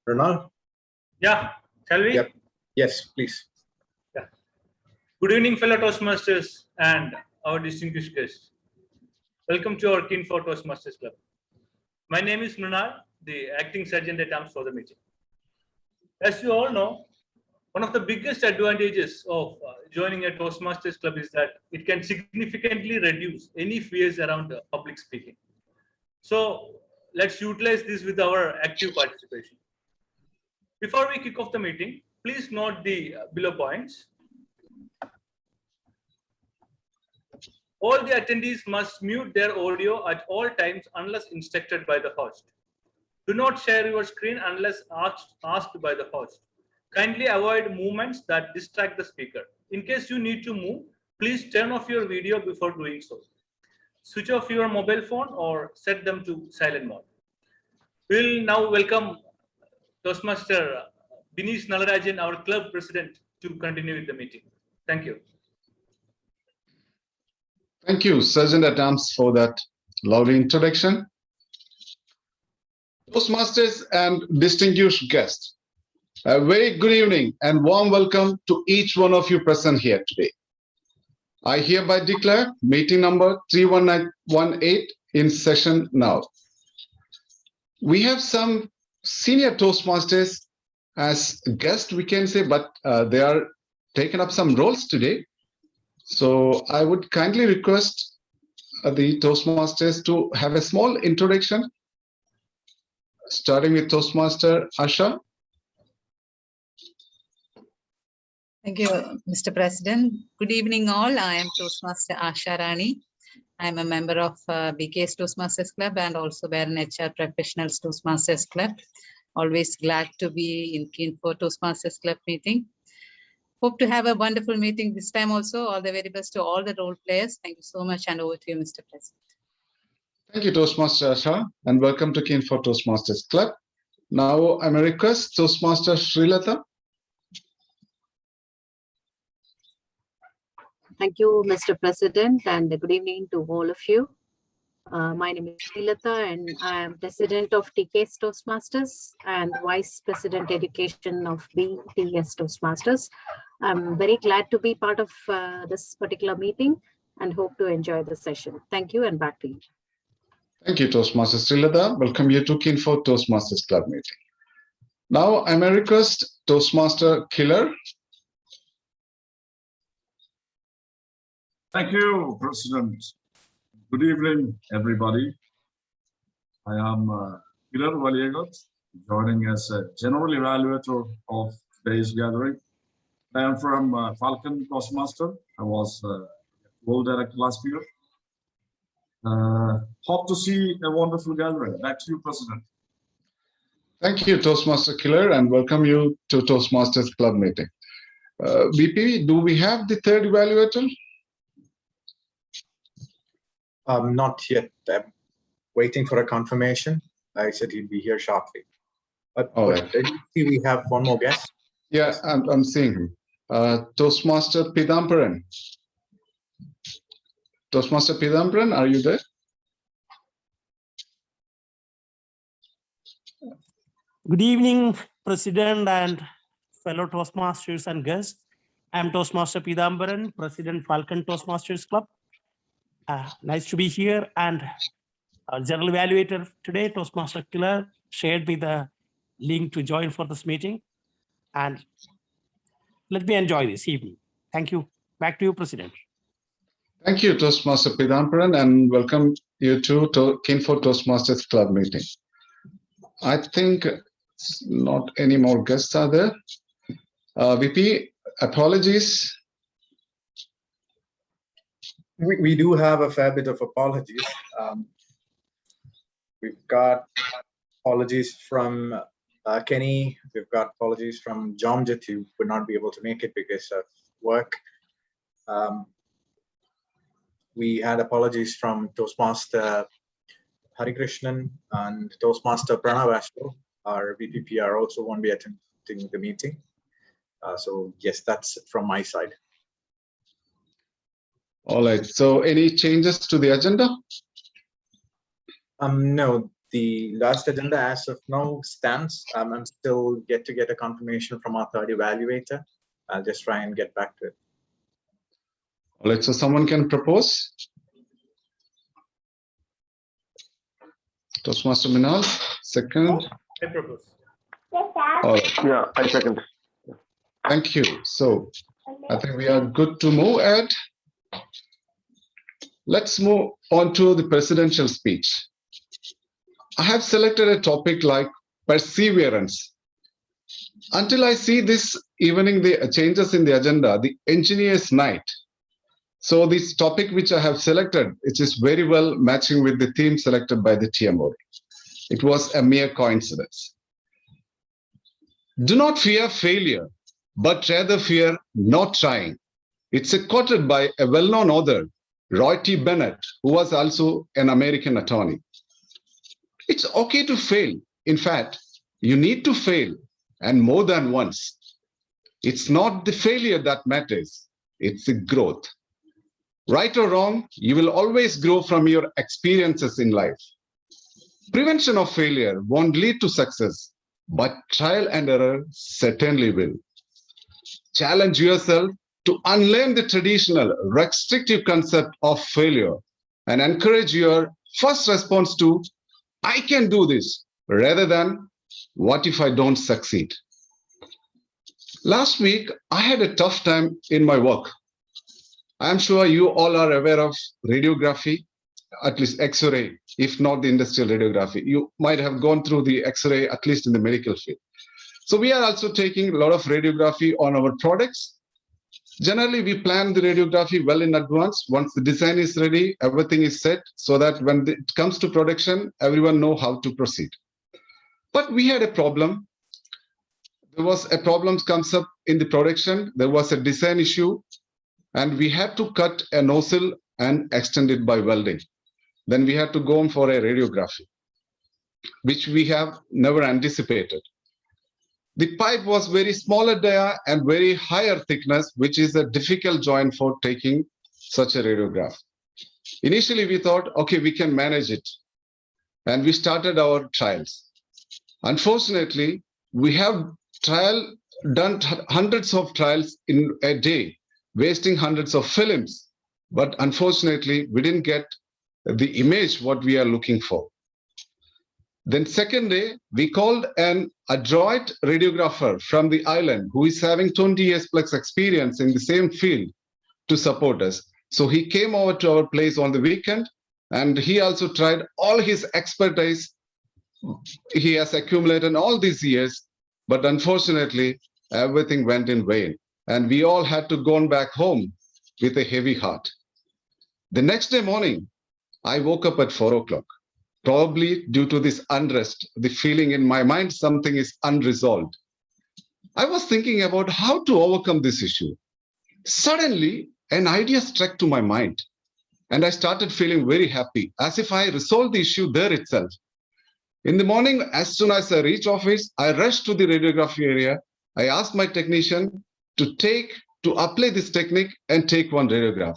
Ronald? Yeah, shall we? Yep. Yes, please. Yeah. Good evening, fellow Toastmasters and our distinguished guests. Welcome to our KEEN4 Toastmasters Club. My name is Mrinal, the acting sergeant at arms for the meeting. As you all know, one of the biggest advantages of joining a Toastmasters Club is that it can significantly reduce any fears around public speaking. So let's utilize this with our active participation. Before we kick off the meeting, please note the below points. All the attendees must mute their audio at all times unless instructed by the host. Do not share your screen unless asked by the host. Kindly avoid movements that distract the speaker. In case you need to move, please turn off your video before doing so. Switch off your mobile phone or set them to silent mode. We'll now welcome Toastmaster Binish Nalarajan, our club president, to continue with the meeting. Thank you. Thank you, Sergeant at Arms, for that lovely introduction. Toastmasters and distinguished guests, a very good evening and warm welcome to each one of you present here today. I hereby declare meeting number 31918 in session now. We have some senior Toastmasters as guests, we can say, but they are taking up some roles today. So I would kindly request the Toastmasters to have a small introduction, starting with Toastmaster Asha. Thank you, Mr. President. Good evening, all. I am Toastmaster Asha Rani. I am a member of BKS Toastmasters Club and also Baron HR Professionals Toastmasters Club. Always glad to be in KEEN4 Toastmasters Club meeting. Hope to have a wonderful meeting this time also. All the very best to all the role players. Thank you so much, and over to you, Mr. President. Thank you, Toastmaster Asha, and welcome to KEEN4 Toastmasters Club. Now I'm a request Toastmaster Srilata. Thank you, Mr. President, and good evening to all of you. My name is Srilata, and I am President of TKS Toastmasters and Vice President Education of BTS Toastmasters. I'm very glad to be part of this particular meeting and hope to enjoy the session. Thank you, and back to you. Thank you, Toastmaster Srilata. Welcome you to KEEN4 Toastmasters Club meeting. Now I'm a request Toastmaster Killer. Thank you, President. Good evening, everybody. I am Killer Valiagot, joining as a general evaluator of today's gathering. I am from Falcon Toastmaster. I was World Director last year. Hope to see a wonderful gathering. Back to you, President. Thank you, Toastmaster Killer, and welcome you to Toastmasters Club meeting. VP, do we have the third evaluator? Not yet. I'm waiting for a confirmation. I said he'd be here shortly. But right. Did you see we have one more guest? Yeah, I'm seeing him. Toastmaster Pidambaran. Toastmaster Pidambaran, are you there? Good evening, President and fellow Toastmasters and guests. I'm Toastmaster Pidambaran, President Falcon Toastmasters Club. Nice to be here, and our general evaluator today, Toastmaster Killer, shared me the link to join for this meeting. And let me enjoy this evening. Thank you. Back to you, President. Thank you, Toastmaster Pidambaran, and welcome you to KEEN4 Toastmasters Club meeting. I think not any more guests are there. VP, apologies. We do have a fair bit of apologies. We've got apologies from Kenny. We've got apologies from Jamjit, who would not be able to make it because of work. We had apologies from Toastmaster Harikrishnan and Toastmaster Pranav Ashwin. Our VPPR also won't be attending the meeting. So yes, that's it from my side. All right. So any changes to the agenda? No, The last agenda as of now stands. I'm still yet to get a confirmation from our third evaluator. I'll just try and get back to it. All right, so someone can propose? Toastmaster Minal, second. I propose. All right. Yeah, I second. Thank you. So I think we are good to move ahead. Let's move on to the presidential speech. I have selected a topic like perseverance. Until I see this evening, the changes in the agenda, the engineer's night. So this topic which I have selected, it is very well matching with the theme selected by the TMO. It was a mere coincidence. Do not fear failure, but rather fear not trying. It's quoted by a well-known author, Roy T. Bennett, who was also an American attorney. It's okay to fail. In fact, you need to fail, and more than once. It's not the failure that matters, it's the growth. Right or wrong, you will always grow from your experiences in life. Prevention of failure won't lead to success, but trial and error certainly will. Challenge yourself to unlearn the traditional restrictive concept of failure and encourage your first response to, I can do this, rather than, what if I don't succeed? Last week, I had a tough time in my work. I am sure you all are aware of radiography, at least X-ray, if not the industrial radiography. You might have gone through the X-ray, at least in the medical field. So we are also taking a lot of radiography on our products. Generally, we plan the radiography well in advance. Once the design is ready, everything is set so that when it comes to production, everyone knows how to proceed. But we had a problem. There was a problem comes up in the production. There was a design issue, and we had to cut a nozzle and extend it by welding. Then we had to go on for a radiography, which we have never anticipated. The pipe was very smaller dia and very higher thickness, which is a difficult joint for taking such a radiograph. Initially, we thought, okay, we can manage it. And we started our trials. Unfortunately, we have done hundreds of trials in a day, wasting hundreds of films. But unfortunately, we didn't get the image what we are looking for. Then second day, we called an adroit radiographer from the island who is having 20 years plus experience in the same field to support us. So he came over to our place on the weekend, and he also tried all his expertise he has accumulated all these years, but unfortunately, everything went in vain. And we all had to go back home with a heavy heart. The next day morning, I woke up at 4 o'clock. Probably due to this unrest, the feeling in my mind, something is unresolved. I was thinking about how to overcome this issue. Suddenly, an idea struck to my mind, and I started feeling very happy, as if I resolved the issue there itself. In the morning, as soon as I reached office, I rushed to the radiography area. I asked my technician to apply this technique and take one radiograph.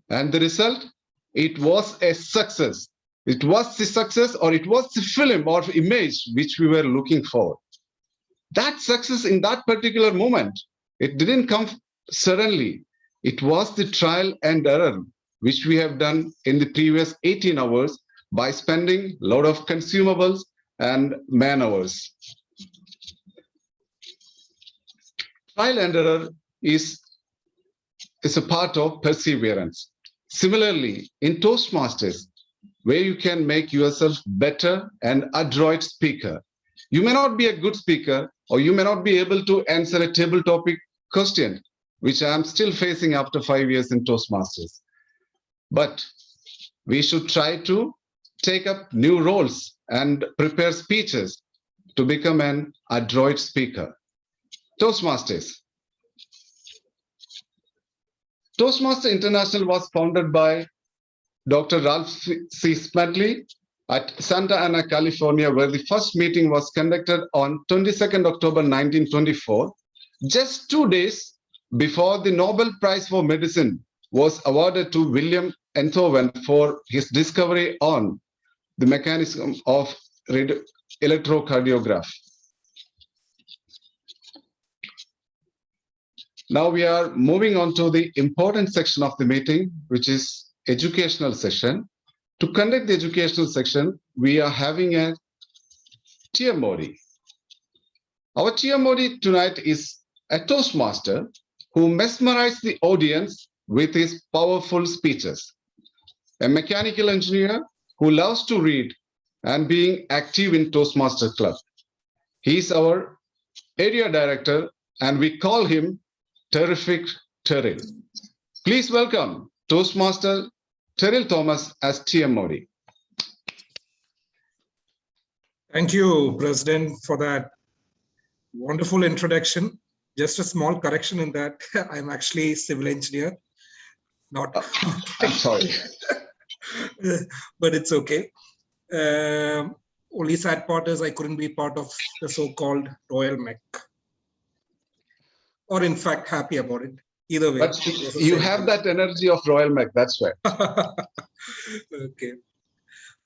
And the result, it was a success. It was the success, or it was the film or image which we were looking for. That success in that particular moment, it didn't come suddenly. It was the trial and error which we have done in the previous 18 hours by spending a lot of consumables and man hours. Trial and error is a part of perseverance. Similarly, in Toastmasters, where you can make yourself better and adroit speaker. You may not be a good speaker, or you may not be able to answer a table topic question, which I am still facing after 5 years in Toastmasters. But we should try to take up new roles and prepare speeches to become an adroit speaker. Toastmasters. Toastmaster International was founded by Dr. Ralph C. Smedley at Santa Ana, California, where the first meeting was conducted on 22nd October 1924, just 2 days before the Nobel Prize for Medicine was awarded to William Enthoven for his discovery on the mechanism of electrocardiograph. Now we are moving on to the important section of the meeting, which is educational session. To conduct the educational section, we are having a TMOD. Our TMOD tonight is a Toastmaster who mesmerized the audience with his powerful speeches. A mechanical engineer who loves to read and being active in Toastmaster Club. He is our area director and we call him Terrific Terrell. Please welcome Toastmaster Terrell Thomas as TMOD. Thank you, President, for that wonderful introduction. Just a small correction in that I'm actually a civil engineer, not. I'm sorry. But it's okay. Only sad part is I couldn't be part of the so-called Royal Mech. Or in fact, happy about it. Either way. But you have that energy of Royal Mech, that's why. Okay.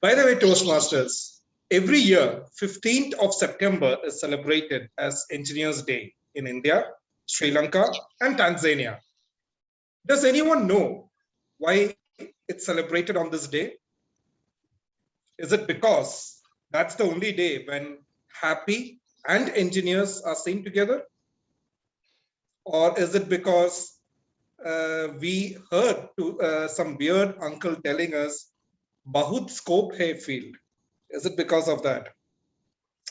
By the way, Toastmasters, every year, 15th of September is celebrated as Engineers Day in India, Sri Lanka, and Tanzania. Does anyone know why it's celebrated on this day? Is it because that's the only day when happy and engineers are seen together? Or is it because we heard some weird uncle telling us, Bahut scope hai field? Is it because of that?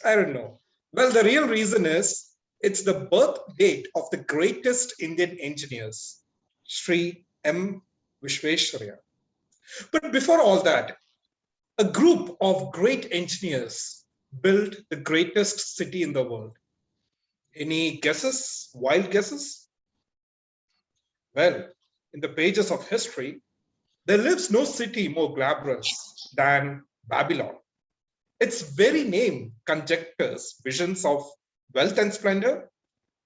I don't know. Well, the real reason is it's the birth date of the greatest Indian engineers, Sri M. Vishwesharaya. But before all that, a group of great engineers built the greatest city in the world. Any guesses? Wild guesses? Well, in the pages of history, there lives no city more glamorous than Babylon. Its very name conjectures visions of wealth and splendor.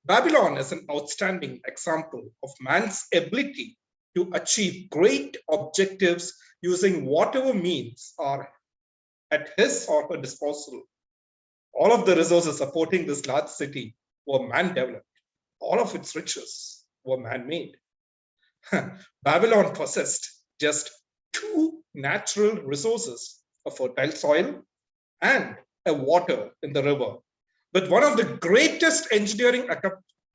Babylon is an outstanding example of man's ability to achieve great objectives using whatever means are at his or her disposal. All of the resources supporting this large city were man-developed. All of its riches were man-made. Babylon possessed just two natural resources, a fertile soil and a water in the river. But one of the greatest engineering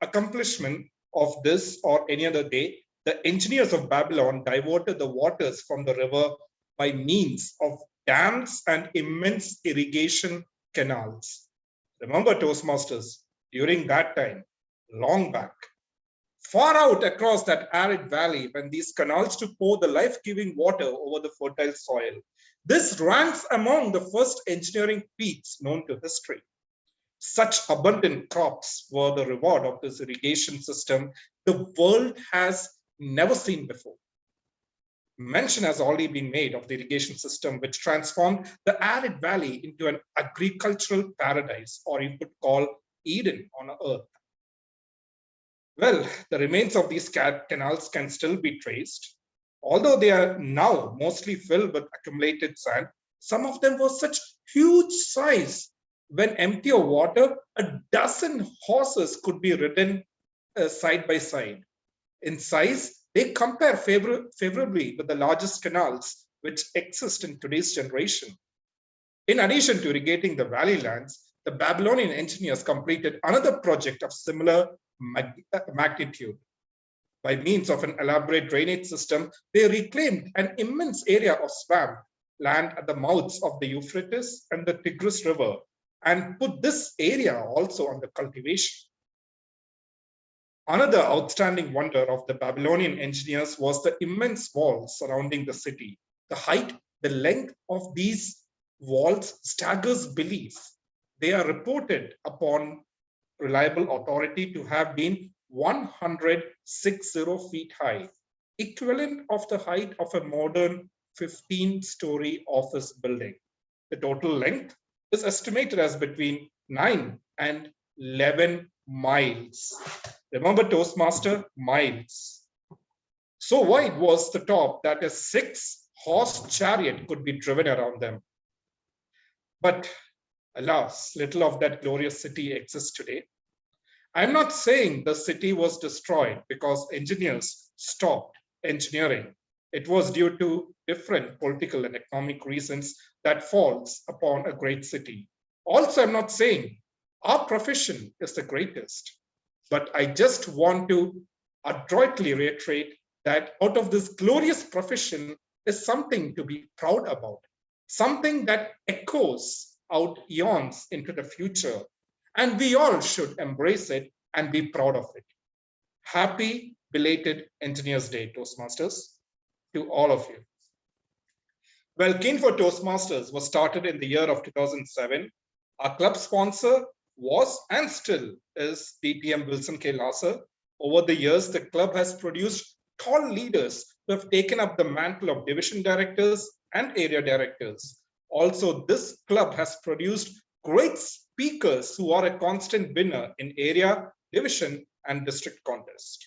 accomplishment of this or any other day, the engineers of Babylon diverted the waters from the river by means of dams and immense irrigation canals. Remember, Toastmasters, during that time, long back, far out across that arid valley, when these canals to pour the life-giving water over the fertile soil, this ranks among the first engineering feats known to history. Such abundant crops were the reward of this irrigation system the world has never seen before. Mention has already been made of the irrigation system, which transformed the arid valley into an agricultural paradise, or you could call Eden on earth. Well, the remains of these canals can still be traced. Although they are now mostly filled with accumulated sand, some of them were such huge size. When empty of water, a dozen horses could be ridden side by side. In size, they compare favorably with the largest canals which exist in today's generation. In addition to irrigating the valley lands, the Babylonian engineers completed another project of similar magnitude. By means of an elaborate drainage system, they reclaimed an immense area of swamp land at the mouths of the Euphrates and the Tigris River and put this area also under cultivation. Another outstanding wonder of the Babylonian engineers was the immense walls surrounding the city. The height, the length of these walls staggers belief. They are reported upon reliable authority to have been 160 feet high, equivalent of the height of a modern 15-story office building. The total length is estimated as between 9 and 11 miles. Remember, Toastmaster, miles. So wide was the top that a 6-horse chariot could be driven around them. But alas, little of that glorious city exists today. I'm not saying the city was destroyed because engineers stopped engineering. It was due to different political and economic reasons that falls upon a great city. Also, I'm not saying our profession is the greatest, but I just want to adroitly reiterate that out of this glorious profession is something to be proud about, something that echoes out eons into the future, and we all should embrace it and be proud of it. Happy belated Engineers Day, Toastmasters, to all of you. Well, KEEN4 Toastmasters was started in the year of 2007. Our club sponsor was and still is DTM Wilson K. Lasser. Over the years, the club has produced tall leaders who have taken up the mantle of division directors and area directors. Also, this club has produced great speakers who are a constant winner in area, division, and district contest.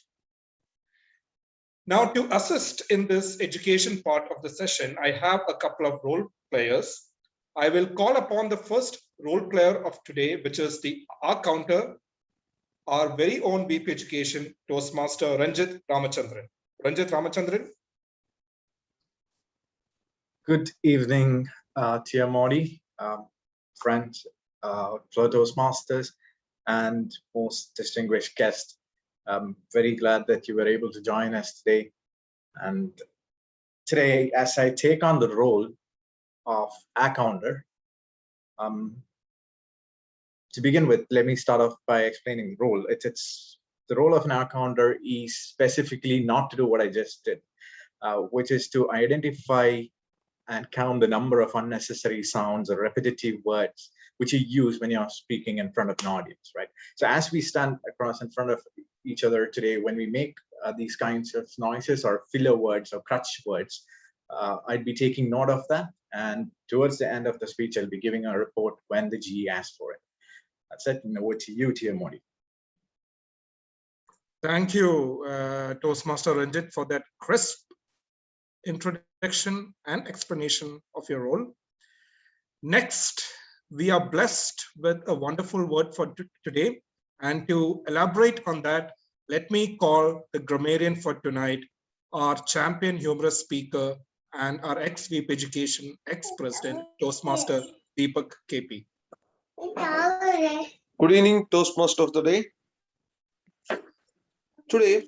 Now, to assist in this education part of the session, I have a couple of role players. I will call upon the first role player of today, which is our counter, our very own VP Education Toastmaster Ranjit Ramachandran. Ranjit Ramachandran. Good evening, Tia Modi, friends, fellow Toastmasters, and most distinguished guests. I'm very glad that you were able to join us today. And today, as I take on the role of accounter, to begin with, let me start off by explaining the role. It's the role of an accounter is specifically not to do what I just did, which is to identify and count the number of unnecessary sounds or repetitive words which you use when you're speaking in front of an audience, right? So as we stand across in front of each other today, when we make these kinds of noises or filler words or crutch words, I'd be taking note of that. And towards the end of the speech, I'll be giving a report when the GE asks for it. That's it. And over to you, Tia Modi. Thank you, Toastmaster Ranjit, for that crisp introduction and explanation of your role. Next, we are blessed with a wonderful word for today. And to elaborate on that, let me call the grammarian for tonight, our champion humorous speaker and our ex-VP Education, ex-president, Toastmaster Deepak KP. Good evening, Toastmaster of the day. Today,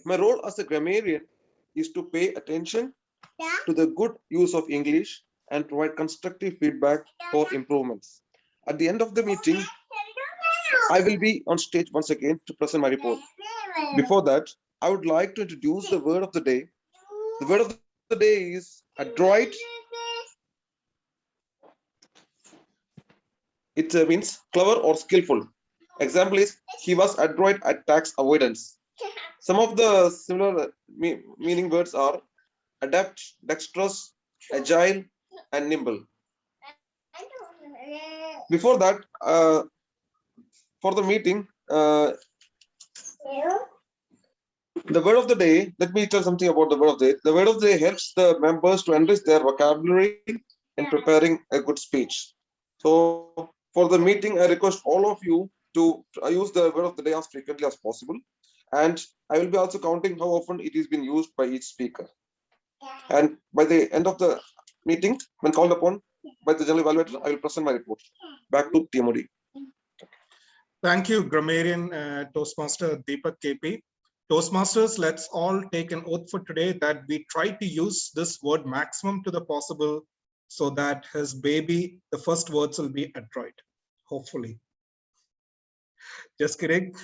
my role as a grammarian is to pay attention to the good use of English and provide constructive feedback for improvements. At the end of the meeting, I will be on stage once again to present my report. Before that, I would like to introduce the word of the day. The word of the day is adroit. It means clever or skillful. Example is, he was adroit at tax avoidance. Some of the similar meaning words are adept, dexterous, agile, and nimble. Before that, for the meeting, the word of the day, let me tell something about the word of the day. The word of the day helps the members to enrich their vocabulary in preparing a good speech. So for the meeting, I request all of you to use the word of the day as frequently as possible. And I will be also counting how often it is being used by each speaker. And by the end of the meeting, when called upon by the general evaluator, I will present my report. Back to Tia Modi. Thank you, grammarian Toastmaster Deepak KP. Toastmasters, let's all take an oath for today that we try to use this word maximum to the possible so that his baby, the first words will be adroit, hopefully. Just kidding.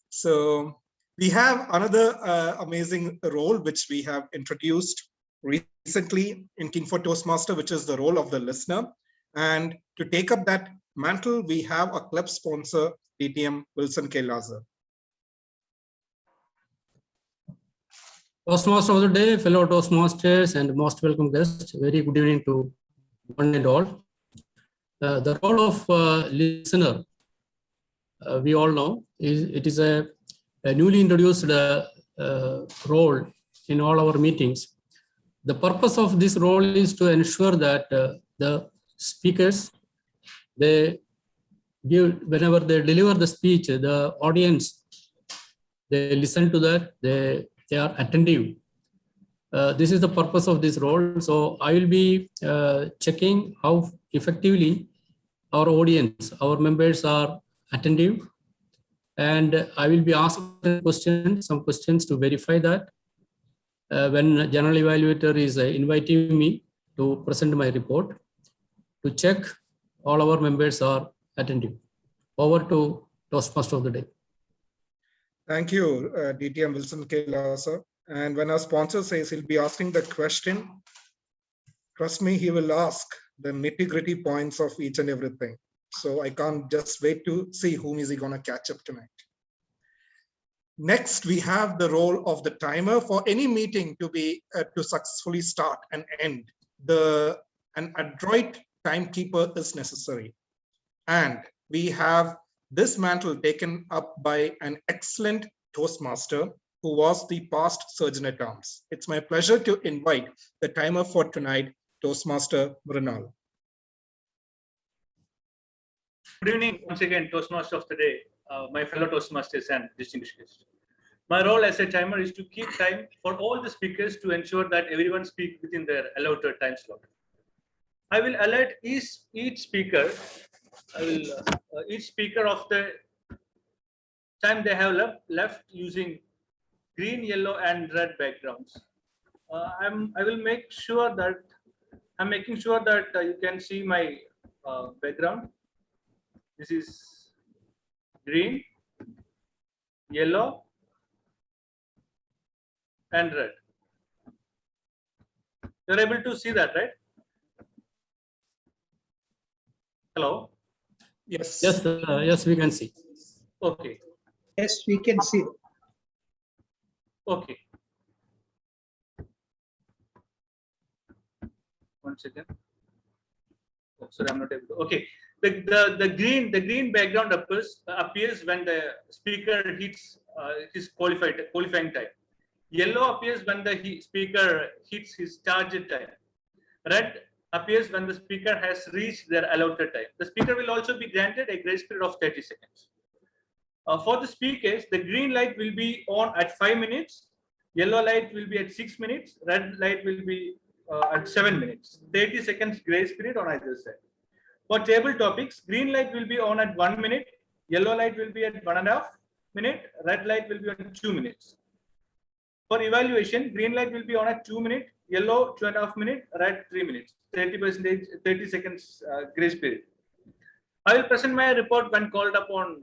So we have another amazing role which we have introduced recently in KEEN4 Toastmaster, which is the role of the listener. And to take up that mantle, we have a club sponsor, DTM Wilson K. Lasser. Toastmaster of the day, fellow Toastmasters and most welcome guests. Very good evening to one and all. The role of listener, we all know, it is a newly introduced role in all our meetings. The purpose of this role is to ensure that the speakers they give, whenever they deliver the speech, the audience, they listen to that, they are attentive. This is the purpose of this role. So I will be checking how effectively our audience, our members are attentive. And I will be asking some questions to verify that when general evaluator is inviting me to present my report, to check all our members are attentive. Over to Toastmaster of the day. Thank you, DTM Wilson K. Lassa. And when our sponsor says he'll be asking the question, trust me, he will ask the nitty-gritty points of each and everything. So I can't just wait to see whom is he going to catch up tonight. Next, we have the role of the timer for any meeting to be to successfully start and end. An adroit timekeeper is necessary. And we have this mantle taken up by an excellent Toastmaster who was the past Surgeon at Arms. It's my pleasure to invite the timer for tonight, Toastmaster Mrinal. Good evening, once again, Toastmaster of the day, my fellow Toastmasters and distinguished guests. My role as a timer is to keep time for all the speakers to ensure that everyone speaks within their allotted time slot. I will alert each speaker of the time they have left using green, yellow, and red backgrounds. I will make sure that I'm making sure that you can see my background. This is green, yellow, and red. You're able to see that, right? Hello? Yes. Yes, yes, we can see. Okay. Yes, we can see. Okay. One second. Oh, sorry, I'm not able to. Okay. The green background appears when the speaker hits his qualifying time. Yellow appears when the speaker hits his target time. Red appears when the speaker has reached their allotted time. The speaker will also be granted a grace period of 30 seconds. For the speakers, the green light will be on at 5 minutes, yellow light will be at 6 minutes, red light will be at 7 minutes. 30 seconds grace period on either side. For table topics, green light will be on at 1 minute, yellow light will be at 1.5 minutes, red light will be on 2 minutes. For evaluation, green light will be on at 2 minutes, yellow 2.5 minutes, red 3 minutes. 30 seconds grace period. I will present my report when called upon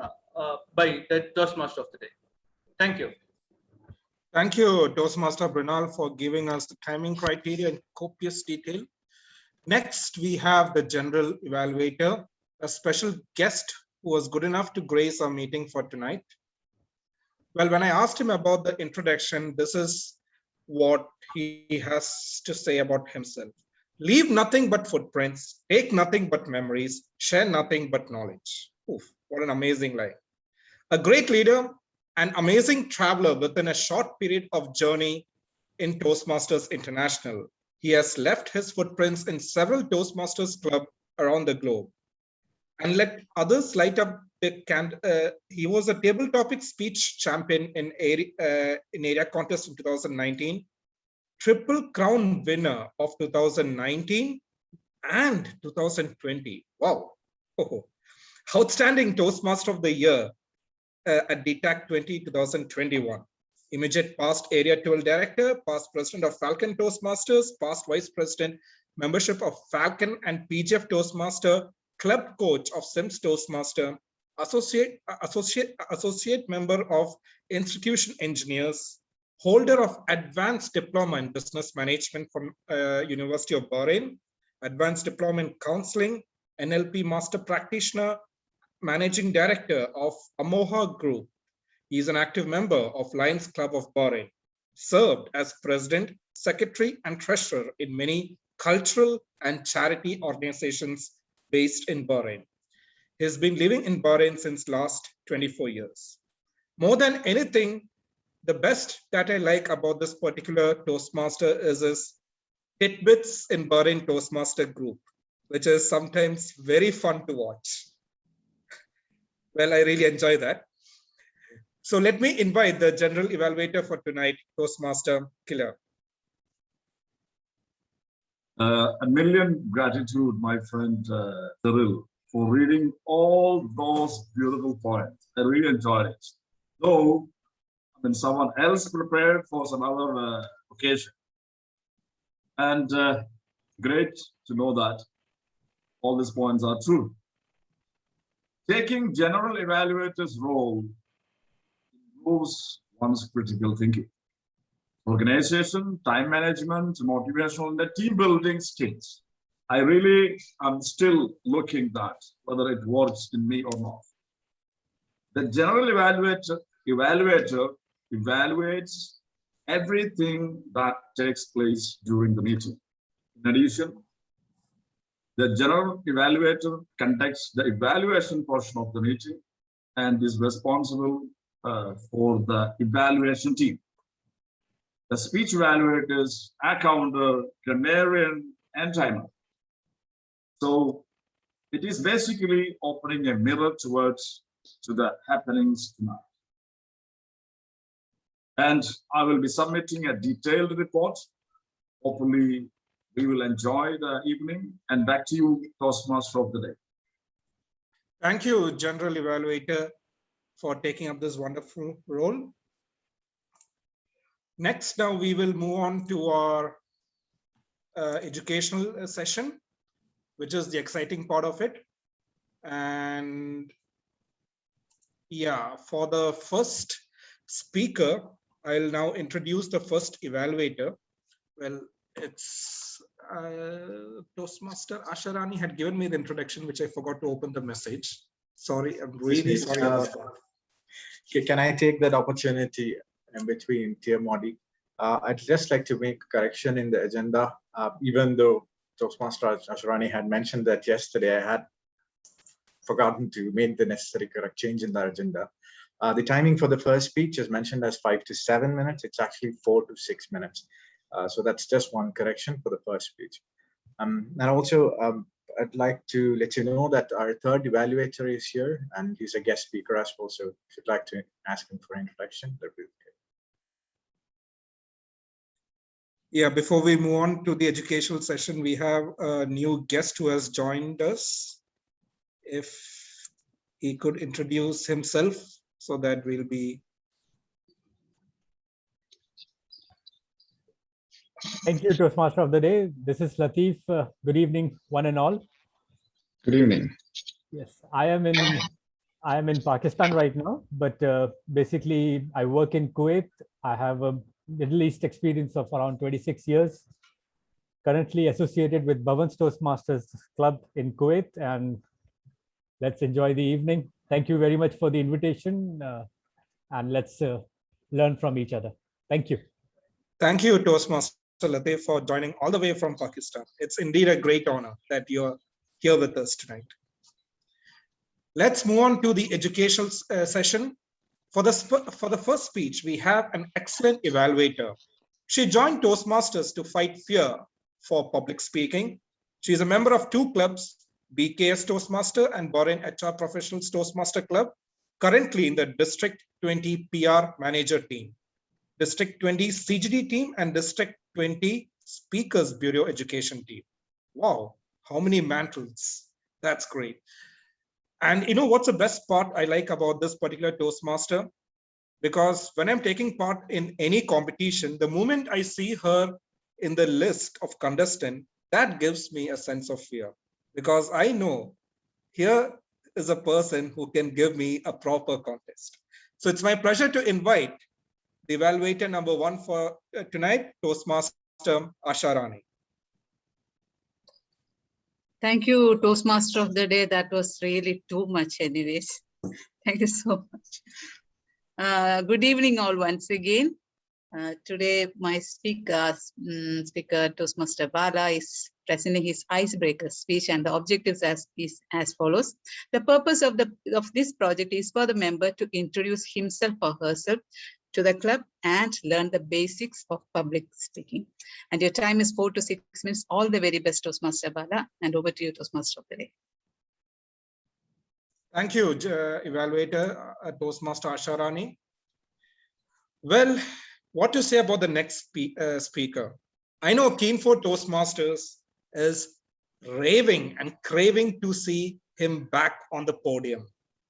by the Toastmaster of the day. Thank you. Thank you, Toastmaster Mrinal, for giving us the timing criteria in copious detail. Next, we have the general evaluator, a special guest who was good enough to grace our meeting for tonight. Well, when I asked him about the introduction, this is what he has to say about himself. Leave nothing but footprints, take nothing but memories, share nothing but knowledge. Oof, what an amazing line. A great leader, an amazing traveler within a short period of journey in Toastmasters International. He has left his footprints in several Toastmasters clubs around the globe and let others light up the candle. He was a table topic speech champion in area contest in 2019, Triple Crown winner of 2019 and 2020. Wow. Oh. Outstanding Toastmaster of the Year at DTAC 2021. Immediate past Area 12 Director, past President of Falcon Toastmasters, past Vice President, membership of Falcon and PGF Toastmaster, Club Coach of Sims Toastmaster, Associate Member of Institution Engineers, holder of Advanced Diploma in Business Management from University of Bahrain, Advanced Diploma in Counseling, NLP Master Practitioner, Managing Director of Amoha Group. He is an active member of Lions Club of Bahrain, served as President, Secretary, and Treasurer in many cultural and charity organizations based in Bahrain. He has been living in Bahrain since last 24 years. More than anything, the best that I like about this particular Toastmaster is his tidbits in Bahrain Toastmaster group. which is sometimes very fun to watch. Well, I really enjoy that. So let me invite the general evaluator for tonight, Toastmaster Killer. A million gratitude, my friend Cyril, for reading all those beautiful poems. I really enjoyed it. Though, when someone else prepared for some other occasion. And great to know that all these points are true. Taking general evaluator's role improves one's critical thinking, organization, time management, motivational, and the team building skills. I really am still looking that whether it works in me or not. The general evaluator evaluates everything that takes place during the meeting. In addition, the general evaluator conducts the evaluation portion of the meeting and is responsible for the evaluation team. The speech evaluators, accounter, grammarian, and timer. So it is basically opening a mirror towards to the happenings tonight. And I will be submitting a detailed report. Hopefully, we will enjoy the evening. And back to you, Toastmaster of the day. Thank you, General Evaluator, for taking up this wonderful role. Next, now we will move on to our educational session, which is the exciting part of it. And yeah, for the first speaker, I'll now introduce the first evaluator. Well, it's Toastmaster Asharani had given me the introduction, which I forgot to open the message. Sorry, I'm really sorry about that. Can I take that opportunity in between, Dear Modi? I'd just like to make a correction in the agenda, even though Toastmaster Asharani had mentioned that yesterday, I had forgotten to make the necessary correct change in the agenda. The timing for the first speech is mentioned as 5 to 7 minutes. It's actually 4 to 6 minutes. So that's just one correction for the first speech. And also, I'd like to let you know that our third evaluator is here, and he's a guest speaker as well. So if you'd like to ask him for an introduction, that'd be okay. Yeah, before we move on to the educational session, we have a new guest who has joined us. If he could introduce himself so that we'll be. Thank you, Toastmaster of the Day. This is Latif. Good evening, one and all. Good evening. Yes, I am in Pakistan right now, but basically I work in Kuwait. I have a Middle East experience of around 26 years. Currently associated with Bhavan's Toastmasters Club in Kuwait, and let's enjoy the evening. Thank you very much for the invitation, and let's learn from each other. Thank you. Thank you, Toastmaster Latif, for joining all the way from Pakistan. It's indeed a great honor that you're here with us tonight. Let's move on to the educational session. For the first speech, we have an excellent evaluator. She joined Toastmasters to fight fear for public speaking. She is a member of 2 clubs, BKS Toastmaster and Bahrain HR Professionals Toastmaster Club, currently in the District 20 PR Manager team, District 20 CGD team, and District 20 Speakers Bureau Education team. Wow, how many mantles. That's great. And you know what's the best part I like about this particular Toastmaster? Because when I'm taking part in any competition, the moment I see her in the list of contestants, that gives me a sense of fear. Because I know here is a person who can give me a proper contest. So it's my pleasure to invite the evaluator number 1 for tonight, Toastmaster Asharani. Thank you, Toastmaster of the Day. That was really too much anyways. Thank you so much. Good evening all once again. Today, my speaker, Toastmaster Bala, is presenting his icebreaker speech, and the objectives is as follows. The purpose of this project is for the member to introduce himself or herself to the club and learn the basics of public speaking. And your time is 4 to 6 minutes. All the very best, Toastmaster Bala, and over to you, Toastmaster of the day. Thank you, evaluator, Toastmaster Asharani. Well, what to say about the next speaker? I know KEEN4 Toastmasters is raving and craving to see him back on the podium.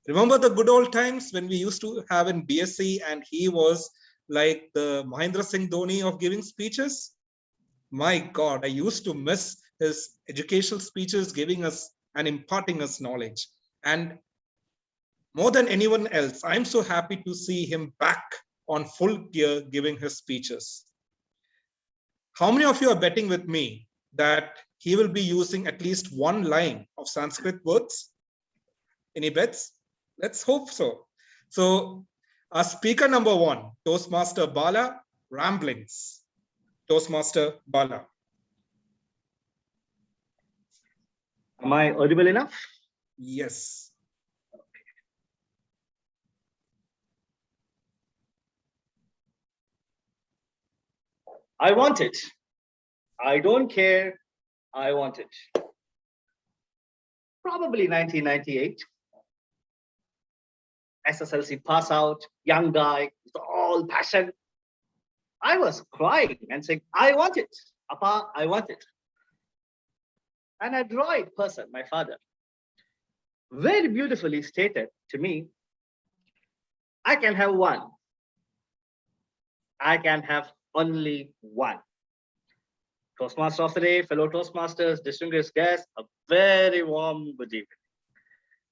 Remember the good old times when we used to have in BSc and he was like the Mahendra Singh Dhoni of giving speeches? My God, I used to miss his educational speeches, giving us and imparting us knowledge. And more than anyone else, I'm so happy to see him back on full gear giving his speeches. How many of you are betting with me that he will be using at least one line of Sanskrit words? Any bets? Let's hope so. So our speaker number 1, Toastmaster Bala, Ramblings. Toastmaster Bala. Am I audible enough? Yes. I want it. I don't care. I want it. Probably 1998. SSLC pass out, young guy, with all passion. I was crying and saying, I want it. Appa, I want it. An adroit person, my father, very beautifully stated to me, I can have one. I can have only one. Toastmaster of the day, fellow Toastmasters, distinguished guests, a very warm good evening.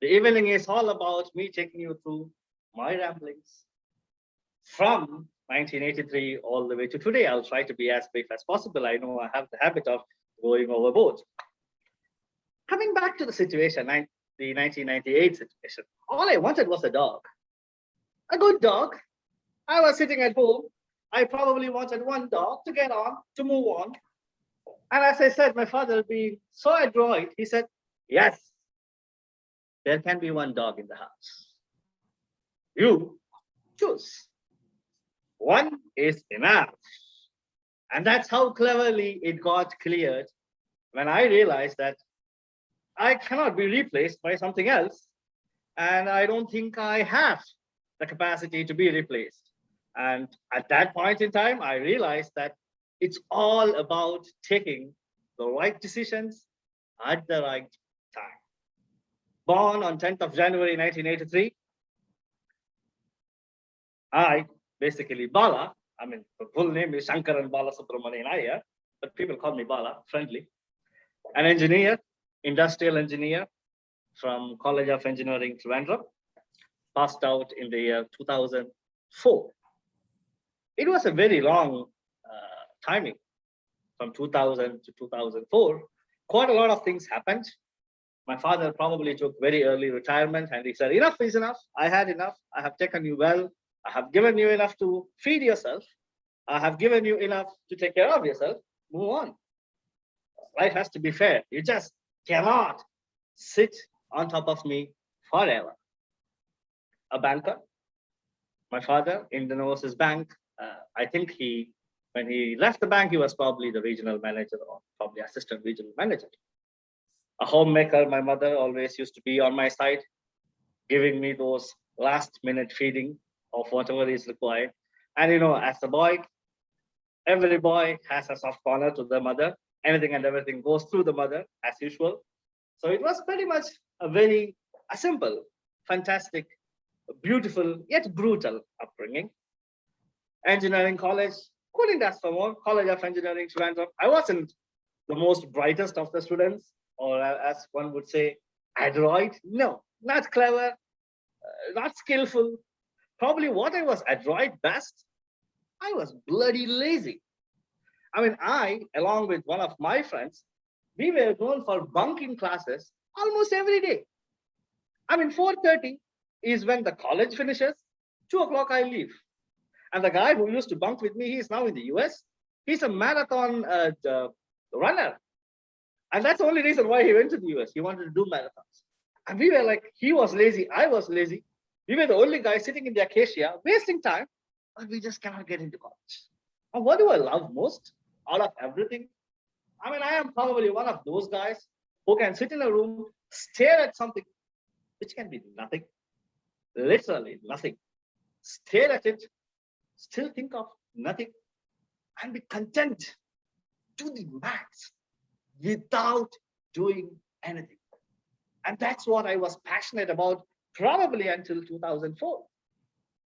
The evening is all about me taking you through my ramblings from 1983 all the way to today. I'll try to be as brief as possible. I know I have the habit of going overboard. Coming back to the situation, the 1998 situation, all I wanted was a dog. A good dog. I was sitting at home. I probably wanted one dog to get on, to move on. And as I said, my father being so adroit, he said, yes, there can be one dog in the house. You choose. One is enough. And that's how cleverly it got cleared when I realized that I cannot be replaced by something else. And I don't think I have the capacity to be replaced. And at that point in time, I realized that it's all about taking the right decisions at the right time. Born on 10th of January, 1983, I, basically Bala, I mean, the full name is Shankaran Bala Subramanian Iyer, but people call me Bala, friendly. An engineer, industrial engineer from College of Engineering, Trivandrum, passed out in the year 2004. It was a very long timing from 2000 to 2004. Quite a lot of things happened. My father probably took very early retirement and he said, enough is enough. I had enough. I have taken you well. I have given you enough to feed yourself. I have given you enough to take care of yourself. Move on. Life has to be fair. You just cannot sit on top of me forever. A banker, my father, Indian Overseas Bank, I think when he left the bank, he was probably the regional manager or probably assistant regional manager. A homemaker, my mother always used to be on my side, giving me those last minute feeding of whatever is required. And you know, as a boy, every boy has a soft corner to the mother. Anything and everything goes through the mother as usual. So it was pretty much a simple, fantastic, beautiful, yet brutal upbringing. Engineering college, couldn't ask for more. College of Engineering, Trivandrum. I wasn't the most brightest of the students, or as one would say, adroit. No, not clever, not skillful. Probably what I was adroit best, I was bloody lazy. I mean, I, along with one of my friends, we were known for bunking classes almost every day. I mean, 4:30 is when the college finishes, 2 o'clock I leave. And the guy who used to bunk with me, he's now in the US. He's a marathon runner. And that's the only reason why he went to the US. He wanted to do marathons. And we were like, he was lazy, I was lazy. We were the only guys sitting in the acacia, wasting time. but we just cannot get into college. And what do I love most out of everything? I mean, I am probably one of those guys who can sit in a room, stare at something which can be nothing, literally nothing, stare at it, still think of nothing, and be content to the max without doing anything. And that's what I was passionate about probably until 2004,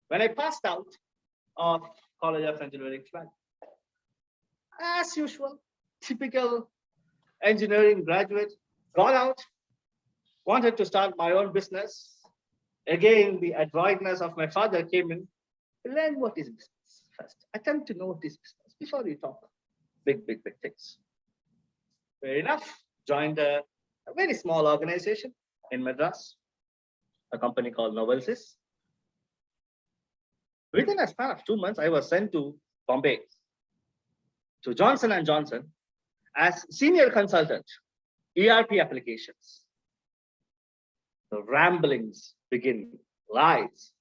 when I passed out of College of Engineering. As usual, typical engineering graduate, got out, wanted to start my own business. Again, the adroitness of my father came in. Learn what is business first. Attempt to know what is business before you talk big things. Fair enough. Joined a very small organization in Madras, a company called Novelsis. Within a span of 2 months, I was sent to Bombay, to Johnson & Johnson as senior consultant, ERP applications. The ramblings begin. Lies.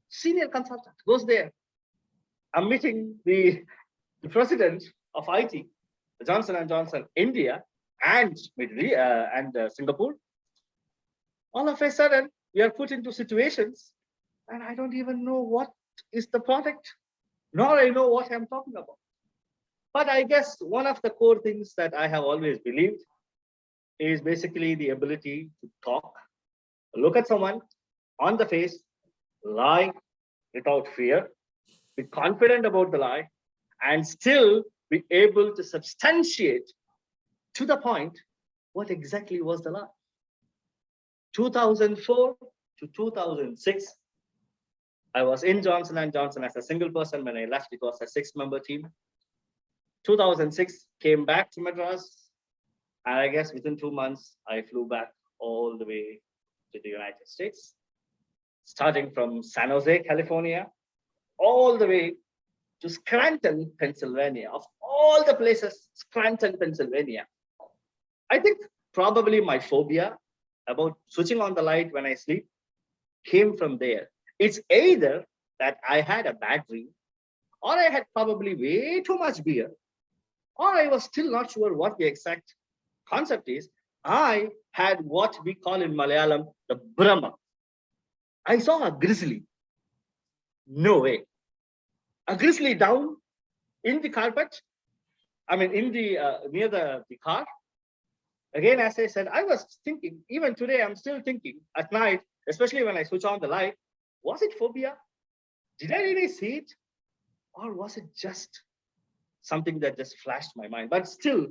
Senior consultant goes there. I'm meeting the president of IT, Johnson & Johnson India and Singapore. All of a sudden, we are put into situations and I don't even know what is the product, nor I know what I'm talking about. But I guess one of the core things that I have always believed is basically the ability to talk, look at someone on the face, lie without fear, be confident about the lie, and still be able to substantiate to the point what exactly was the lie. 2004 to 2006, I was in Johnson & Johnson as a single person. When I left, it was a 6-member team. 2006, came back to Madras, and I guess within 2 months, I flew back all the way to the United States, starting from San Jose, California, all the way to Scranton, Pennsylvania. Of all the places, Scranton, Pennsylvania. I think probably my phobia about switching on the light when I sleep came from there. It's either that I had a bad dream, or I had probably way too much beer, or I was still not sure what the exact concept is. I had what we call in Malayalam the Brahma. I saw a grizzly. No way. A grizzly down in the carpet. I mean, in the near the car. Again, as I said, I was thinking, even today, I'm still thinking at night, especially when I switch on the light, was it phobia? Did I really see it? Or was it just something that just flashed my mind? But still,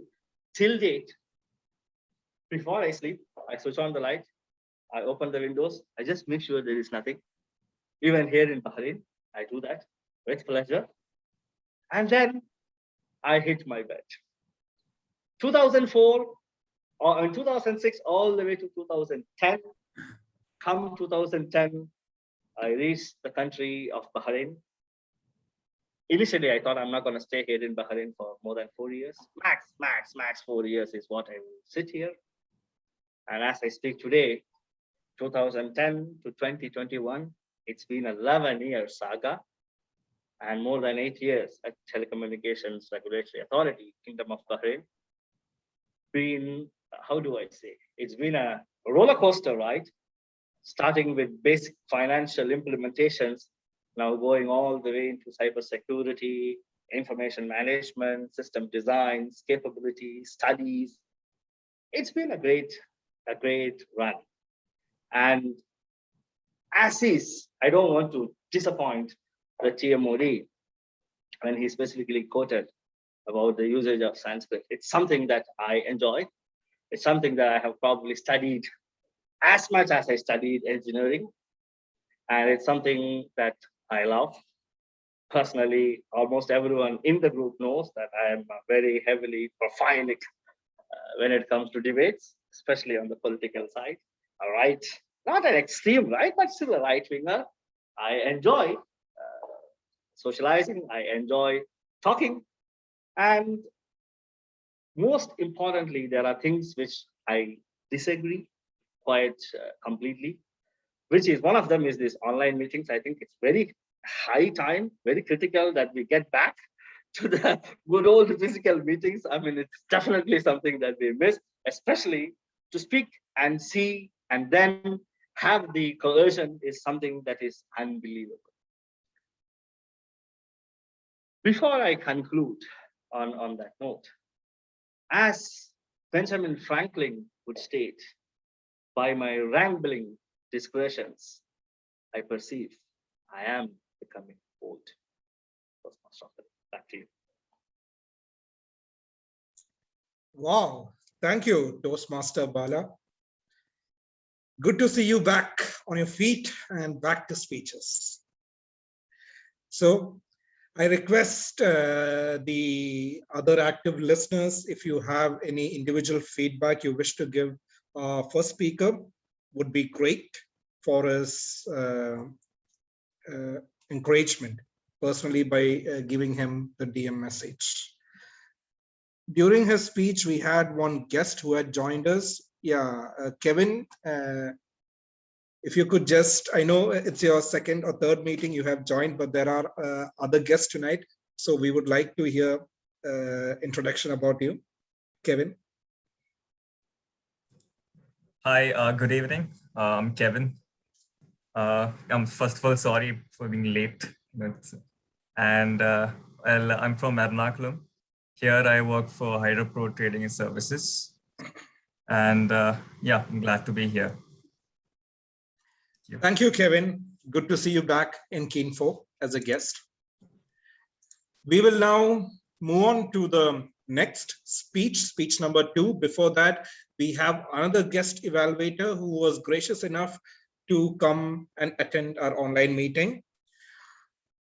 till date, before I sleep, I switch on the light, I open the windows, I just make sure there is nothing. Even here in Bahrain, I do that with pleasure. And then I hit my bed. 2004, or in 2006, all the way to 2010. Come 2010, I reached the country of Bahrain. Initially, I thought I'm not going to stay here in Bahrain for more than 4 years. Max 4 years is what I will sit here. And as I speak today, 2010 to 2021, it's been an 11-year saga and more than 8 years at Telecommunications Regulatory Authority, Kingdom of Bahrain. Been, how do I say? It's been a roller coaster ride, starting with basic financial implementations, now going all the way into cybersecurity, information management, system designs, capabilities, studies. It's been a great run. And as is, I don't want to disappoint the TMOD when he specifically quoted about the usage of Sanskrit. It's something that I enjoy. It's something that I have probably studied as much as I studied engineering. And it's something that I love. Personally, almost everyone in the group knows that I am very heavily prophylactic when it comes to debates, especially on the political side. A right, not an extreme right, but still a right winger. I enjoy socializing. I enjoy talking. And most importantly, there are things which I disagree quite completely. which is one of them is this online meetings. I think it's very high time, very critical that we get back to the good old physical meetings. I mean, it's definitely something that we miss, especially to speak and see and then have the coercion is something that is unbelievable. Before I conclude on that note, as Benjamin Franklin would state, by my rambling digressions, I perceive I am becoming old. Back to you. Wow, thank you, Toastmaster Bala. Good to see you back on your feet and back to speeches. So I request the other active listeners, if you have any individual feedback you wish to give first speaker, would be great for his encouragement personally by giving him the DM message. During his speech, we had one guest who had joined us. Yeah, Kevin, if you could just, I know it's your second or third meeting you have joined, but there are other guests tonight. So we would like to hear introduction about you. Kevin. Hi, good evening. I'm Kevin. I'm first of all sorry for being late. And well, I'm from Ernakulam. Here I work for HydroPro Trading and Services. And yeah, I'm glad to be here. Thank you, Kevin. Good to see you back in KEEN4 as a guest. We will now move on to the next speech number 2. Before that, we have another guest evaluator who was gracious enough to come and attend our online meeting.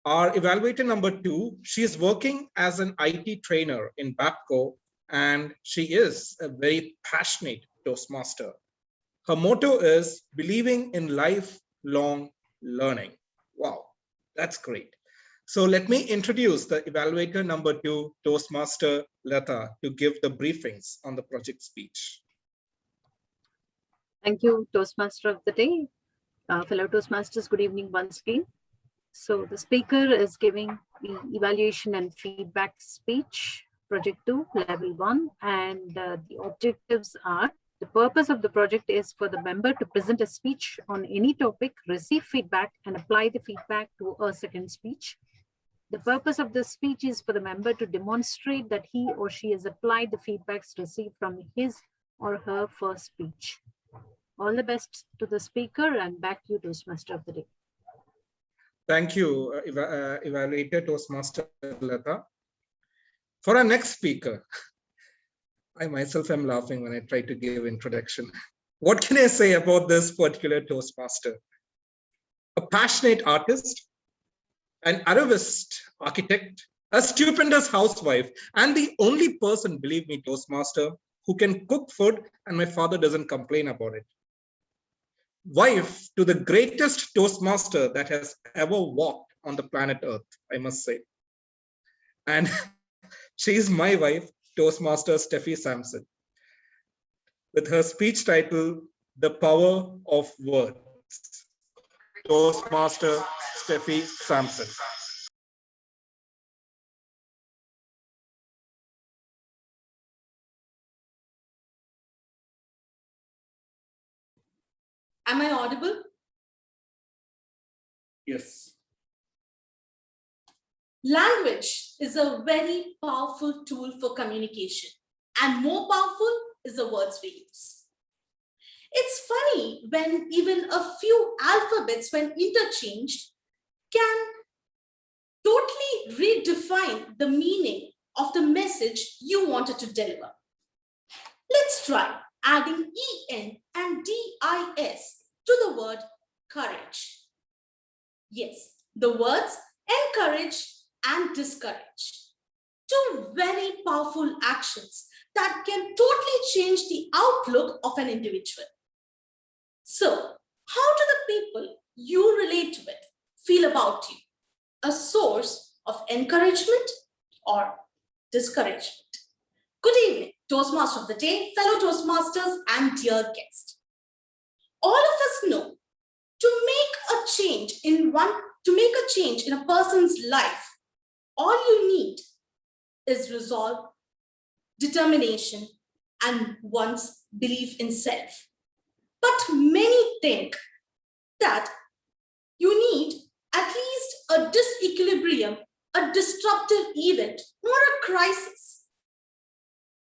Our evaluator number 2, she is working as an IT trainer in BAPCO, and she is a very passionate Toastmaster. Her motto is believing in lifelong learning. Wow, that's great. So let me introduce the evaluator number 2, Toastmaster Lata, to give the briefings on the project speech. Thank you, Toastmaster of the day. Fellow Toastmasters, good evening once again. So the speaker is giving the evaluation and feedback speech, project 2, level 1, and the objectives are: the purpose of the project is for the member to present a speech on any topic, receive feedback, and apply the feedback to a second speech. The purpose of the speech is for the member to demonstrate that he or she has applied the feedbacks received from his or her first speech. All the best to the speaker, and back to you, Toastmaster of the day. Thank you, evaluator Toastmaster Lata. For our next speaker, I myself am laughing when I try to give introduction. What can I say about this particular Toastmaster? A passionate artist, an Arabist architect, a stupendous housewife, and the only person, believe me, Toastmaster, who can cook food, and my father doesn't complain about it. Wife to the greatest Toastmaster that has ever walked on the planet Earth, I must say. And she is my wife, Toastmaster Steffi Sampson, with her speech title, The Power of Words. Toastmaster Steffi Sampson. Am I audible? Yes. Language is a very powerful tool for communication, and more powerful is the words we use. It's funny when even a few alphabets, when interchanged, can totally redefine the meaning of the message you wanted to deliver. Let's try adding EN and DIS to the word courage. Yes, the words encourage and discourage. Two very powerful actions that can totally change the outlook of an individual. So, how do the people you relate with feel about you? A source of encouragement or discouragement? Good evening, Toastmaster of the day, fellow Toastmasters, and dear guest. All of us know to make a change in a person's life, all you need is resolve, determination, and one's belief in self. But many think that you need at least a disequilibrium, a disruptive event, or a crisis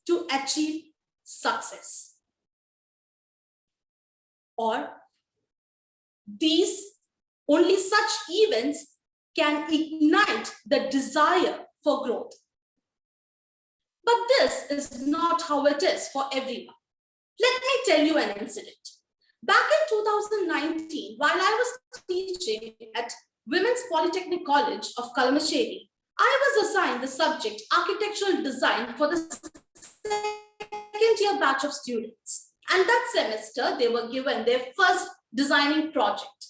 to achieve success. Or only such events can ignite the desire for growth. But this is not how it is for everyone. Let me tell you an incident. Back in 2019, while I was teaching at Women's Polytechnic College of Kalmasheri, I was assigned the subject Architectural Design for the second year batch of students. And that semester, they were given their first designing project,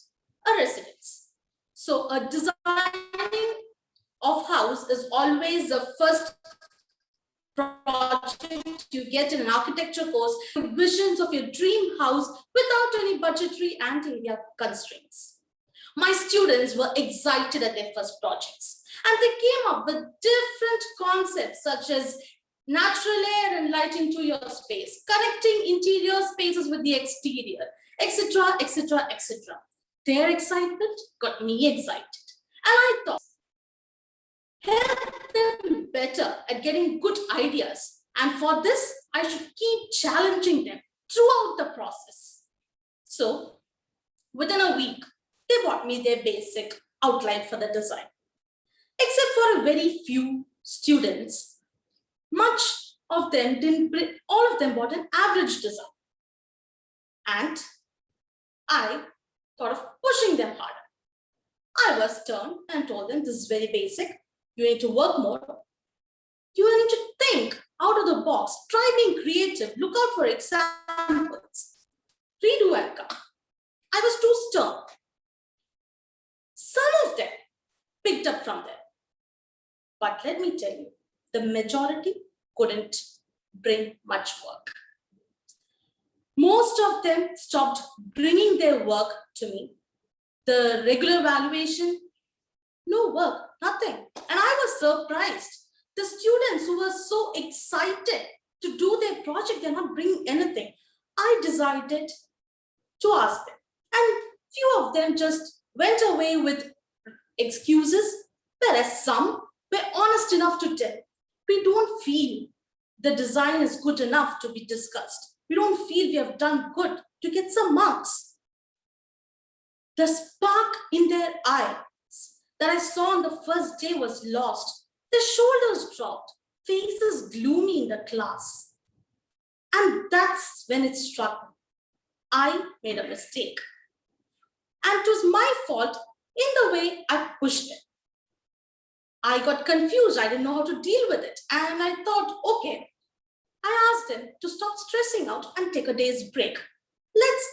a residence. So a designing of house is always the first project you get in an architecture course, visions of your dream house without any budgetary and area constraints. My students were excited at their first projects, and they came up with different concepts such as natural air and lighting to your space, connecting interior spaces with the exterior, etc., etc., etc. Their excitement got me excited, and I thought, help them better at getting good ideas. And for this, I should keep challenging them throughout the process. So within a week, they brought me their basic outline for the design. Except for a very few students, much of them didn't bring, all of them bought an average design. And I thought of pushing them harder. I was stern and told them, this is very basic. You need to work more. You need to think out of the box. Try being creative. Look out for examples. Redo and come. I was too stern. Some of them picked up from there. But let me tell you, the majority couldn't bring much work. Most of them stopped bringing their work to me. The regular valuation, no work, nothing. And I was surprised. The students who were so excited to do their project, they're not bringing anything. I decided to ask them. And few of them just went away with excuses, whereas some were honest enough to tell, we don't feel the design is good enough to be discussed. We don't feel we have done good to get some marks. The spark in their eyes that I saw on the first day was lost. Their shoulders dropped, faces gloomy in the class. And that's when it struck me. I made a mistake. And it was my fault in the way I pushed it. I got confused. I didn't know how to deal with it. And I thought, okay, I asked them to stop stressing out and take a day's break. Let's